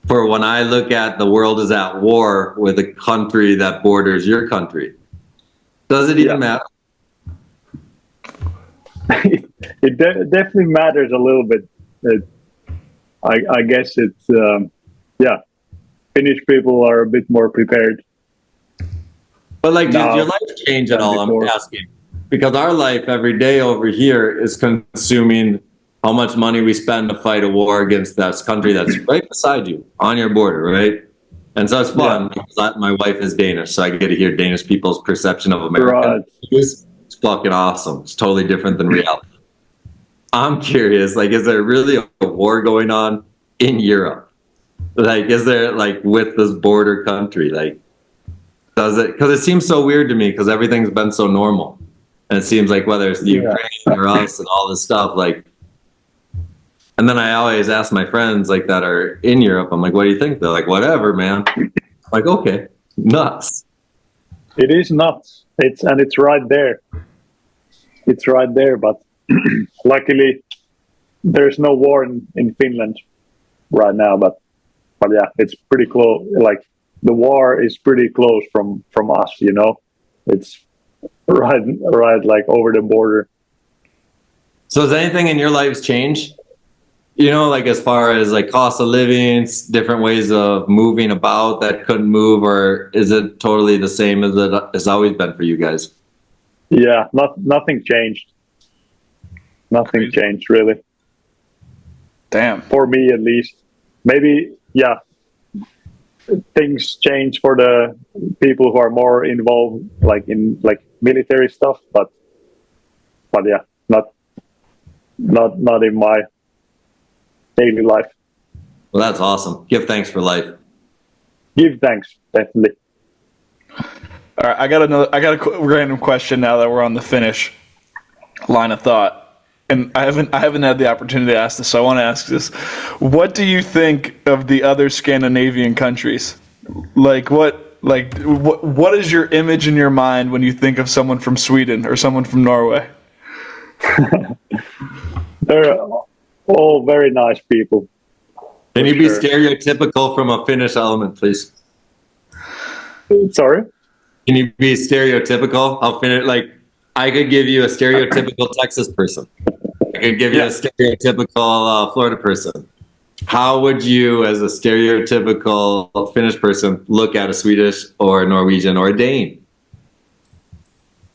For when I look at the world is at war with a country that borders your country, does it even matter? It definitely matters a little bit. I guess it's Finnish people are a bit more prepared. But like, did your life change at all? I'm asking. Because our life every day over here is consuming how much money we spend to fight a war against this country that's right beside you on your border, right? And so it's fun because my wife is Danish, so I get to hear Danish people's perception of America. Right. It's fucking awesome. It's totally different than reality. I'm curious, like, is there really a war going on in Europe? Like, is there, like, with this border country? Like, does it? Because it seems so weird to me because everything's been so normal. And it seems like whether it's the Ukraine or us and all this stuff, like, and then I always ask my friends like that are in Europe, I'm like, what do you think? They're like, whatever, man. I'm like, okay, nuts. It is nuts. It's right there. It's right there, but luckily there's no war in Finland right now, but yeah, it's pretty close. Like the war is pretty close from us, you know. It's right like over the border. So has anything in your lives changed? You know, like as far as like cost of living, different ways of moving about that couldn't move, or is it totally the same as it has always been for you guys? Yeah, nothing changed. Nothing changed really. Damn. For me at least. Maybe, things change for the people who are more involved like in like military stuff, but yeah, not in my daily life. Well, that's awesome. Give thanks for life. Give thanks, definitely. All right, I got a random question now that we're on the Finnish line of thought, and I haven't had the opportunity to ask this, so I want to ask this: what do you think of the other Scandinavian countries? Like, what Like, what is your image in your mind when you think of someone from Sweden or someone from Norway? They're all very nice people. Can you be sure. stereotypical from a Finnish element, please? Sorry? Can you be stereotypical? Like, I could give you a stereotypical Texas person. I could give you a stereotypical Florida person. How would you, as a stereotypical Finnish person, look at a Swedish or a Norwegian or a Dane?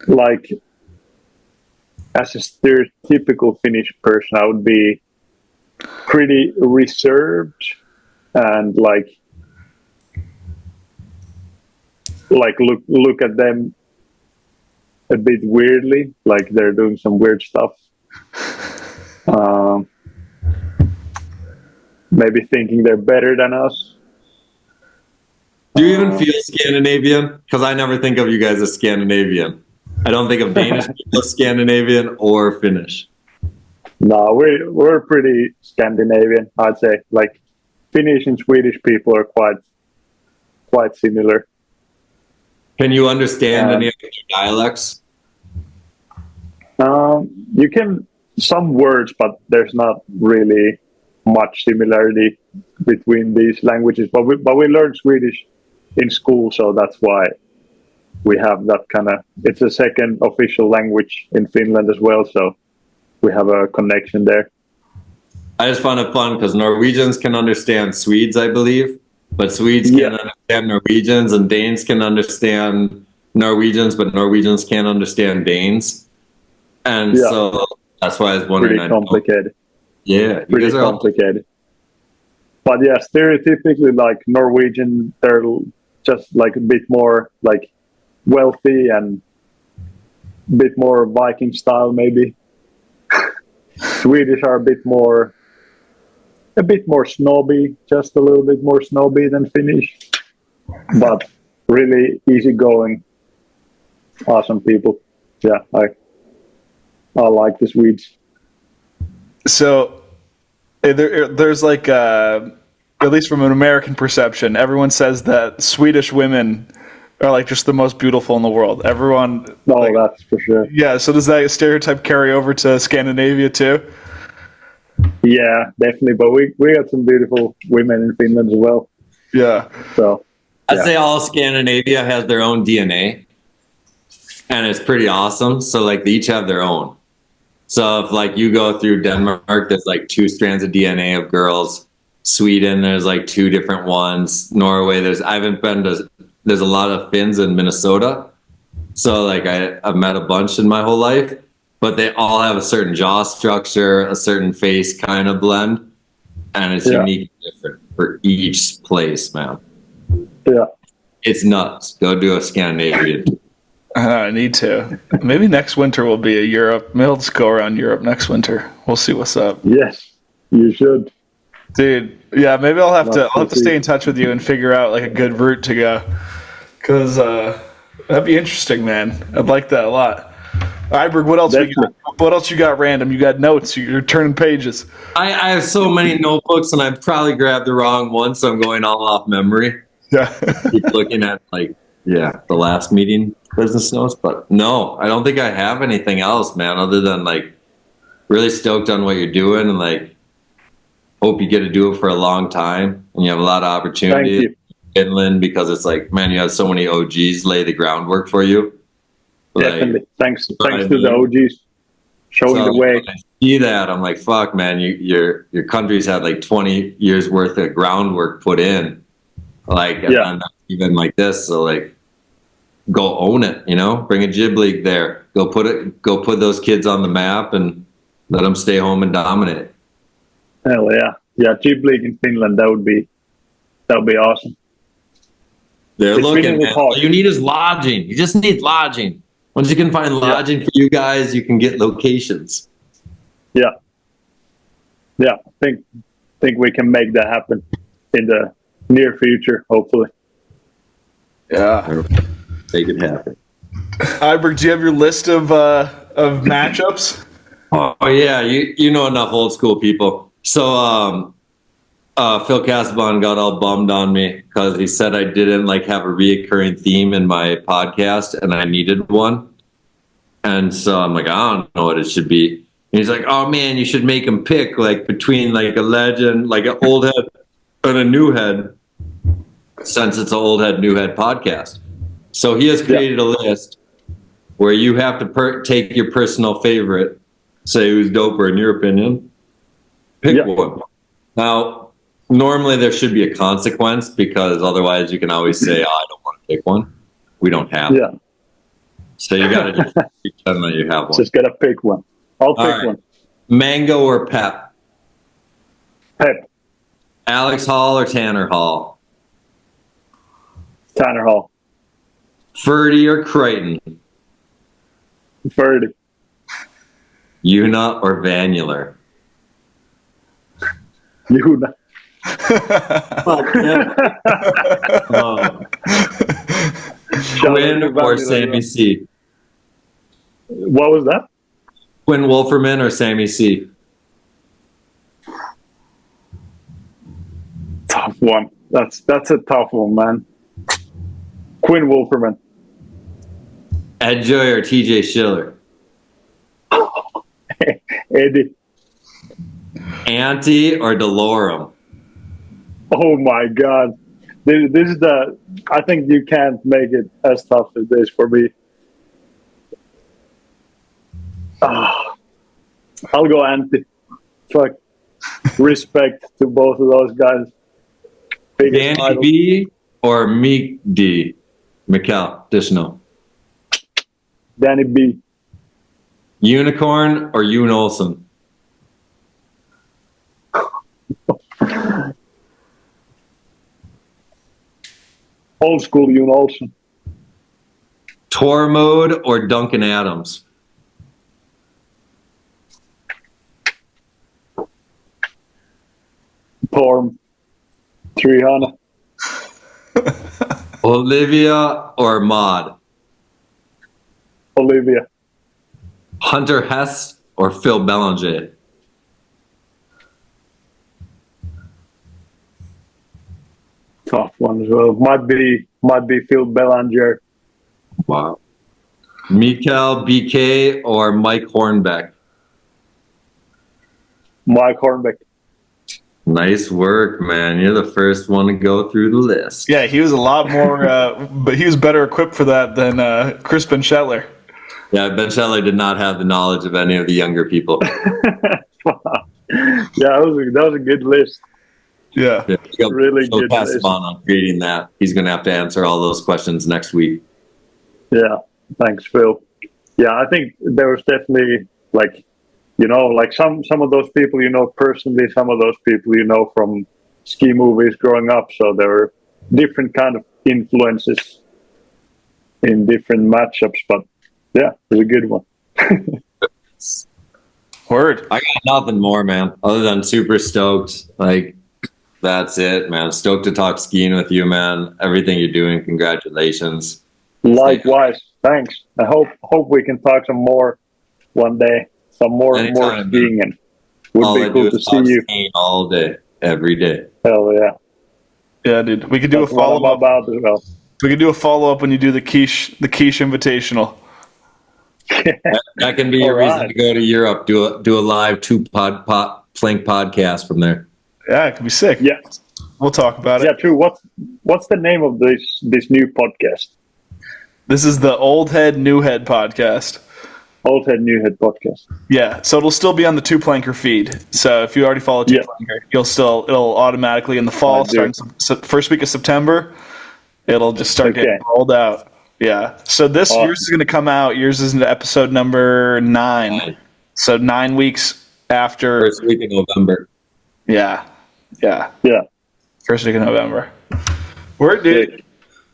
Like, as a stereotypical Finnish person, I would be pretty reserved and like look at them a bit weirdly, like they're doing some weird stuff. Maybe thinking they're better than us. Do you even feel Scandinavian? Because I never think of you guys as Scandinavian. I don't think of Danish people as Scandinavian or Finnish. No, we're pretty Scandinavian, I'd say. Like Finnish and Swedish people are quite similar. Can you understand any of your dialects? You can some words, but there's not really much similarity between these languages. But we learned Swedish in school, so that's why we have that kind of. It's a second official language in Finland as well, so we have a connection there. I just found it fun because Norwegians can understand Swedes, I believe, but Swedes can't understand Norwegians, and Danes can understand Norwegians, but Norwegians can't understand Danes. And so that's why I was wondering. Pretty complicated. Yeah, pretty complicated. But yeah, stereotypically, like Norwegian, they're just like a bit more like wealthy and a bit more Viking style, maybe. Swedish are a bit more snobby, just a little bit more snobby than Finnish, but really easygoing, awesome people. Yeah, I like the Swedes. So there's like, at least from an American perception, everyone says that Swedish women are like just the most beautiful in the world. Everyone. Oh, like, that's for sure. Yeah. So does that stereotype carry over to Scandinavia too? Yeah, definitely. But we got some beautiful women in Finland as well. Yeah. So I'd say all Scandinavia has their own DNA, and it's pretty awesome. So like they each have their own. So if like you go through Denmark, there's like 2 strands of DNA of girls. Sweden, there's like 2 different ones. Norway, there's a lot of Finns in Minnesota. So like I've met a bunch in my whole life, but they all have a certain jaw structure, a certain face kind of blend, and it's unique and different for each place, man. Yeah. It's nuts. Go do a Scandinavian. I need to. Maybe next winter will be a Europe. Maybe I'll just go around Europe next winter. We'll see what's up. Yes, you should. Dude, yeah, maybe I'll have to stay in touch with you and figure out like a good route to go. Cause that'd be interesting, man. I'd like that a lot. Iberg, what else we got? What else you got random? You got notes, you're turning pages. I have so many notebooks and I probably grabbed the wrong one, so I'm going all off memory. Yeah. Keep looking at the last meeting business notes, but no, I don't think I have anything else, man, other than like really stoked on what you're doing and like hope you get to do it for a long time and you have a lot of opportunity in Finland because it's like, man, you have so many OGs lay the groundwork for you. Definitely. Like, thanks to the OGs showing the way. When I see that, I'm like, fuck, man, your country's had like 20 years worth of groundwork put in. Like, and even like this, so like, go own it, bring a Jib League there, go put those kids on the map and let them stay home and dominate. Hell yeah, Jib League in Finland, that would be awesome. They're looking, man. All you need is lodging. You just need lodging. Once you can find lodging for you guys, you can get locations. Yeah, I think we can make that happen in the near future, hopefully. Yeah. Make it happen. Iberg, do you have your list of matchups? Oh yeah, you know enough old school people. So Phil Casabon got all bummed on me because he said I didn't have a reoccurring theme in my podcast, and I needed one. And so I'm like, I don't know what it should be. And he's like, oh man, you should make him pick between a legend, an old head, and a new head, since it's an old head, new head podcast. So he has created a list where you have to take your personal favorite, say who's doper in your opinion, pick one. Now, normally there should be a consequence because otherwise you can always say, oh, I don't want to pick one. We don't have one. So you got to just pretend that you have one. Just got to pick one. I'll pick one. Mango or Pep? Pep. Alex Hall or Tanner Hall? Tanner Hall. Ferdy or Crichton? Ferdy. Joona or Vanular? Joona. Quinn or Sammy C? What was that? Quinn Wolferman or Sammy C? Tough one. That's a tough one, man. Quinn Wolferman. Edjoy or TJ Schiller? Eddie. Ante or Delorum? Oh my God. This is I think you can't make it as tough as this for me. I'll go Ante. Fuck. Respect to both of those guys. Danny idol. B or Meek D? Mikkel Dishno. Danny B. Unicorn or Yoon Olsen? Old school Yoon Olsen. Tour mode or Duncan Adams? Torm. 300. Olivia or Maud? Olivia. Hunter Hess or Phil Belanger? Tough one as well. Might be Phil Belanger. Wow. Mikkel BK or Mike Hornbeck? Mike Hornbeck. Nice work, man. You're the first one to go through the list. Yeah, he was a lot more, but he was better equipped for that than Chris Ben Shetler. Yeah, Ben Shetler did not have the knowledge of any of the younger people. Yeah, that was a good list. Yeah. Really good list. On creating that. He's going to have to answer all those questions next week. Yeah, thanks, Phil. Yeah, I think there was definitely some of those people personally, some of those people from ski movies growing up. So there were different kind of influences in different matchups. But yeah, it was a good one. Word. I got nothing more, man, other than super stoked. That's it, man. Stoked to talk skiing with you, man. Everything you're doing, congratulations. Likewise, thanks. I hope we can talk some more one day. Some more skiing, and would be cool to see you all day, every day. Hell yeah, yeah, dude. We could do a follow up about as well. We could do a follow up when you do the Keesh Invitational. That can be a reason to go to Europe. Do a live plank podcast from there. Yeah, it could be sick. Yeah, we'll talk about it. Yeah, true. What's the name of this new podcast? This is the Old Head New Head podcast. Old Head New Head podcast. Yeah, so it'll still be on the Two Planker feed. So if you already follow Two Planker, it'll automatically in the fall, starting first week of September, it'll just start getting rolled out. Yeah. So yours is going to come out. Yours is episode number 9. So 9 weeks after first week of November. Yeah. First week of November. Word, dude.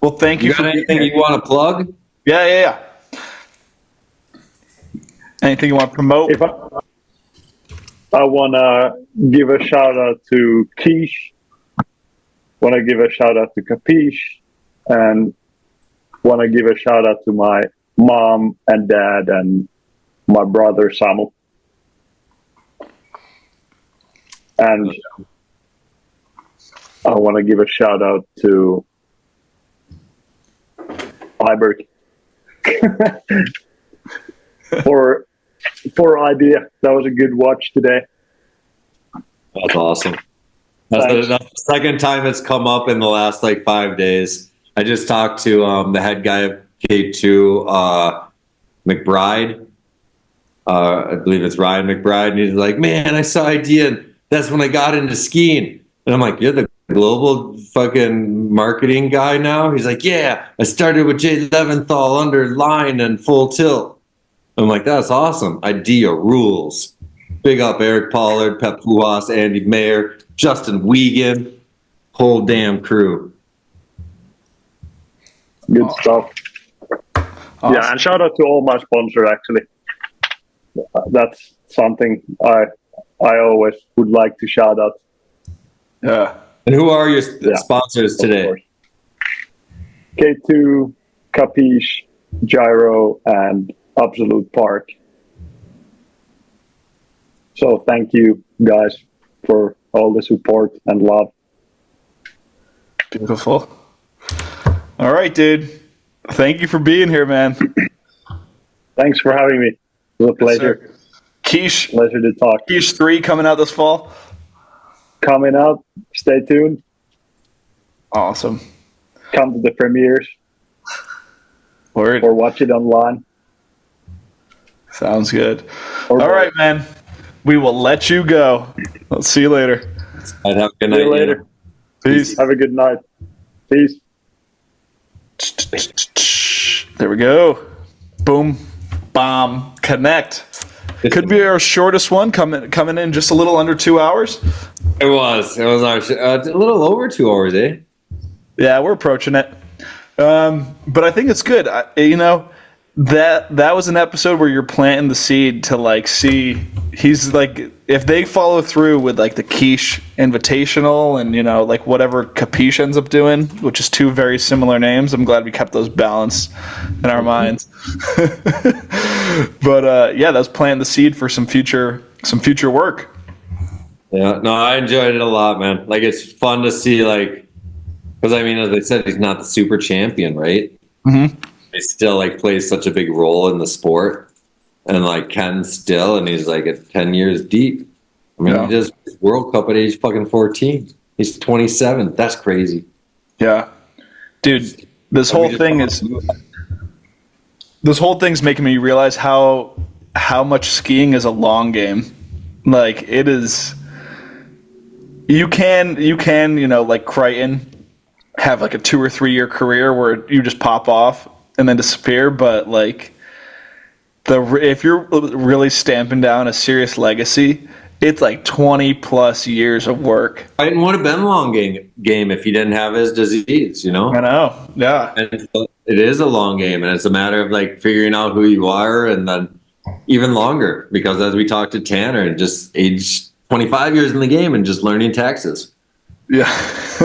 Well, thank you. You got anything you want to plug? Yeah. Anything you want to promote? I want to give a shout out to Keesh. Want to give a shout out to Keesh, and want to give a shout out to my mom and dad and my brother Samuel. And I want to give a shout out to Iberg for idea. That was a good watch today. That's awesome. That's the second time it's come up in the last like 5 days. I just talked to the head guy of K2, McBride. I believe it's Ryan McBride, and he's like, "Man, I saw idea, and that's when I got into skiing." And I'm like, "You're the global fucking marketing guy now?" He's like, "Yeah, I started with Jay Leventhal under line and full tilt." I'm like, "That's awesome. Idea rules." Big up Eric Pollard, Pep Pujas, Andy Mayer, Justin Wiegand, whole damn crew. Good stuff. Awesome. Yeah, and shout out to all my sponsors. Actually, that's something I always would like to shout out. Yeah. And who are your sponsors today? K2, Keesh, Gyro, and Absolute Park. So thank you guys for all the support and love. Beautiful. All right, dude. Thank you for being here, man. Thanks for having me. It was a pleasure. Yes, Keesh. Pleasure to talk. Keesh 3 coming out this fall. Coming out. Stay tuned. Awesome. Come to the premieres Word. or watch it online. Sounds good. Or All right, man. We will let you go. I'll see you later. I'd have a good See you night. later. Peace. Have a good night. Peace. There we go. Boom. Bomb. Connect. Could be our shortest one, coming in just a little under 2 hours. It was our a little over 2 hours, eh? Yeah, we're approaching it. But I think it's good. That was an episode where you're planting the seed to like see. He's like, if they follow through with like the Keesh Invitational and like whatever Keesh ends up doing, which is 2 very similar names. I'm glad we kept those balanced in our minds. But yeah, that's planting the seed for some future work. Yeah, no, I enjoyed it a lot, man. Like, it's fun to see, like, because I mean, as I said, he's not the super champion, right? Mm-hmm. He still like plays such a big role in the sport, and like Ken still, and he's like at 10 years deep. I mean, he just World Cup at age fucking 14. He's 27. That's crazy. Yeah, dude, this whole thing's making me realize how much skiing is a long game. Like, it is. You can like Crichton have like a 2 or 3 year career where you just pop off and then disappear, but like if you're really stamping down a serious legacy, it's like 20 plus years of work. It would have been a long game if he didn't have his disease, I know, yeah. And it is a long game, and it's a matter of like figuring out who you are, and then even longer, because as we talked to Tanner, just age 25 years in the game and just learning taxes. Yeah.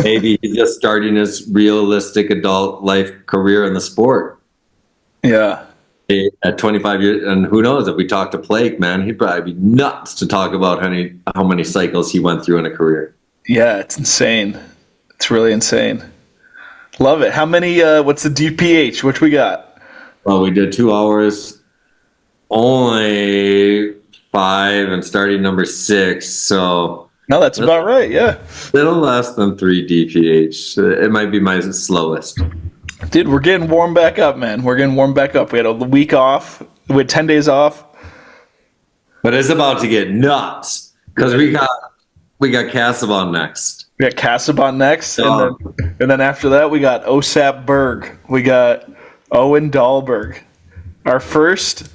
Maybe he's just starting his realistic adult life career in the sport. Yeah. At 25 years, and who knows, if we talk to Blake, man, he'd probably be nuts to talk about how many cycles he went through in a career. Yeah, it's insane. It's really insane. Love it. How many, what's the DPH? Which we got? Well, we did 2 hours, only 5, and starting number 6, so... No, that's about right, yeah. Little less than 3 DPH. It might be my slowest. Dude, we're getting warmed back up, man. We're getting warmed back up. We had a week off. We had 10 days off. But it's about to get nuts, because we got Cassavon next. We got Cassavon next, and then after that, we got Osap Berg. We got Owen Dahlberg. Our first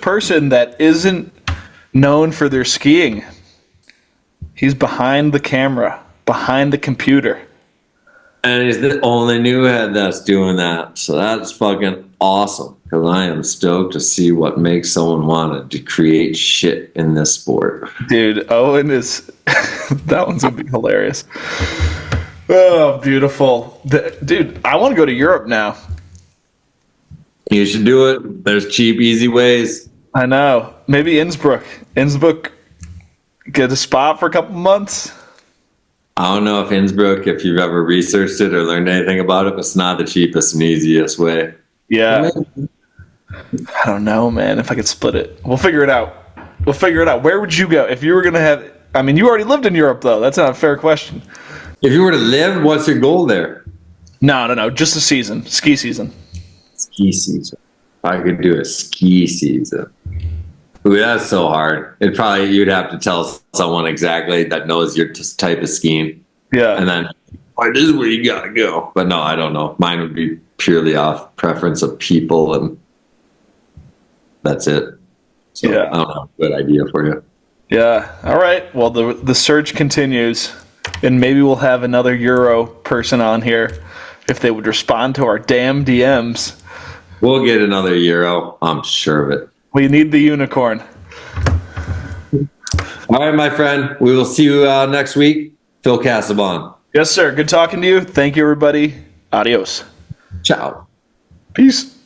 person that isn't known for their skiing. He's behind the camera, behind the computer. And he's the only new head that's doing that. So that's fucking awesome, because I am stoked to see what makes someone want to create shit in this sport. Dude, Owen is... that one's going to be hilarious. Oh, beautiful. Dude, I want to go to Europe now. You should do it. There's cheap, easy ways. I know. Maybe Innsbruck. Innsbruck, get a spot for a couple months. I don't know if Innsbruck, if you've ever researched it or learned anything about it, but it's not the cheapest and easiest way. Yeah. I don't know, man, if I could split it. We'll figure it out. Where would you go if you were going to have... I mean, you already lived in Europe, though. That's not a fair question. If you were to live, what's your goal there? No. Just a season. Ski season. Ski season. I could do a ski season. Ooh, that's so hard. You'd have to tell someone exactly that knows your type of skiing. Yeah. And then, this is where you gotta go. But no, I don't know. Mine would be purely off preference of people, and that's it. So Yeah. I don't have a good idea for you. Yeah. All right. Well, the search continues, and maybe we'll have another Euro person on here if they would respond to our damn DMs. We'll get another Euro. I'm sure of it. We need the unicorn. All right, my friend. We will see you next week. Phil Casabon. Yes, sir. Good talking to you. Thank you, everybody. Adios. Ciao. Peace.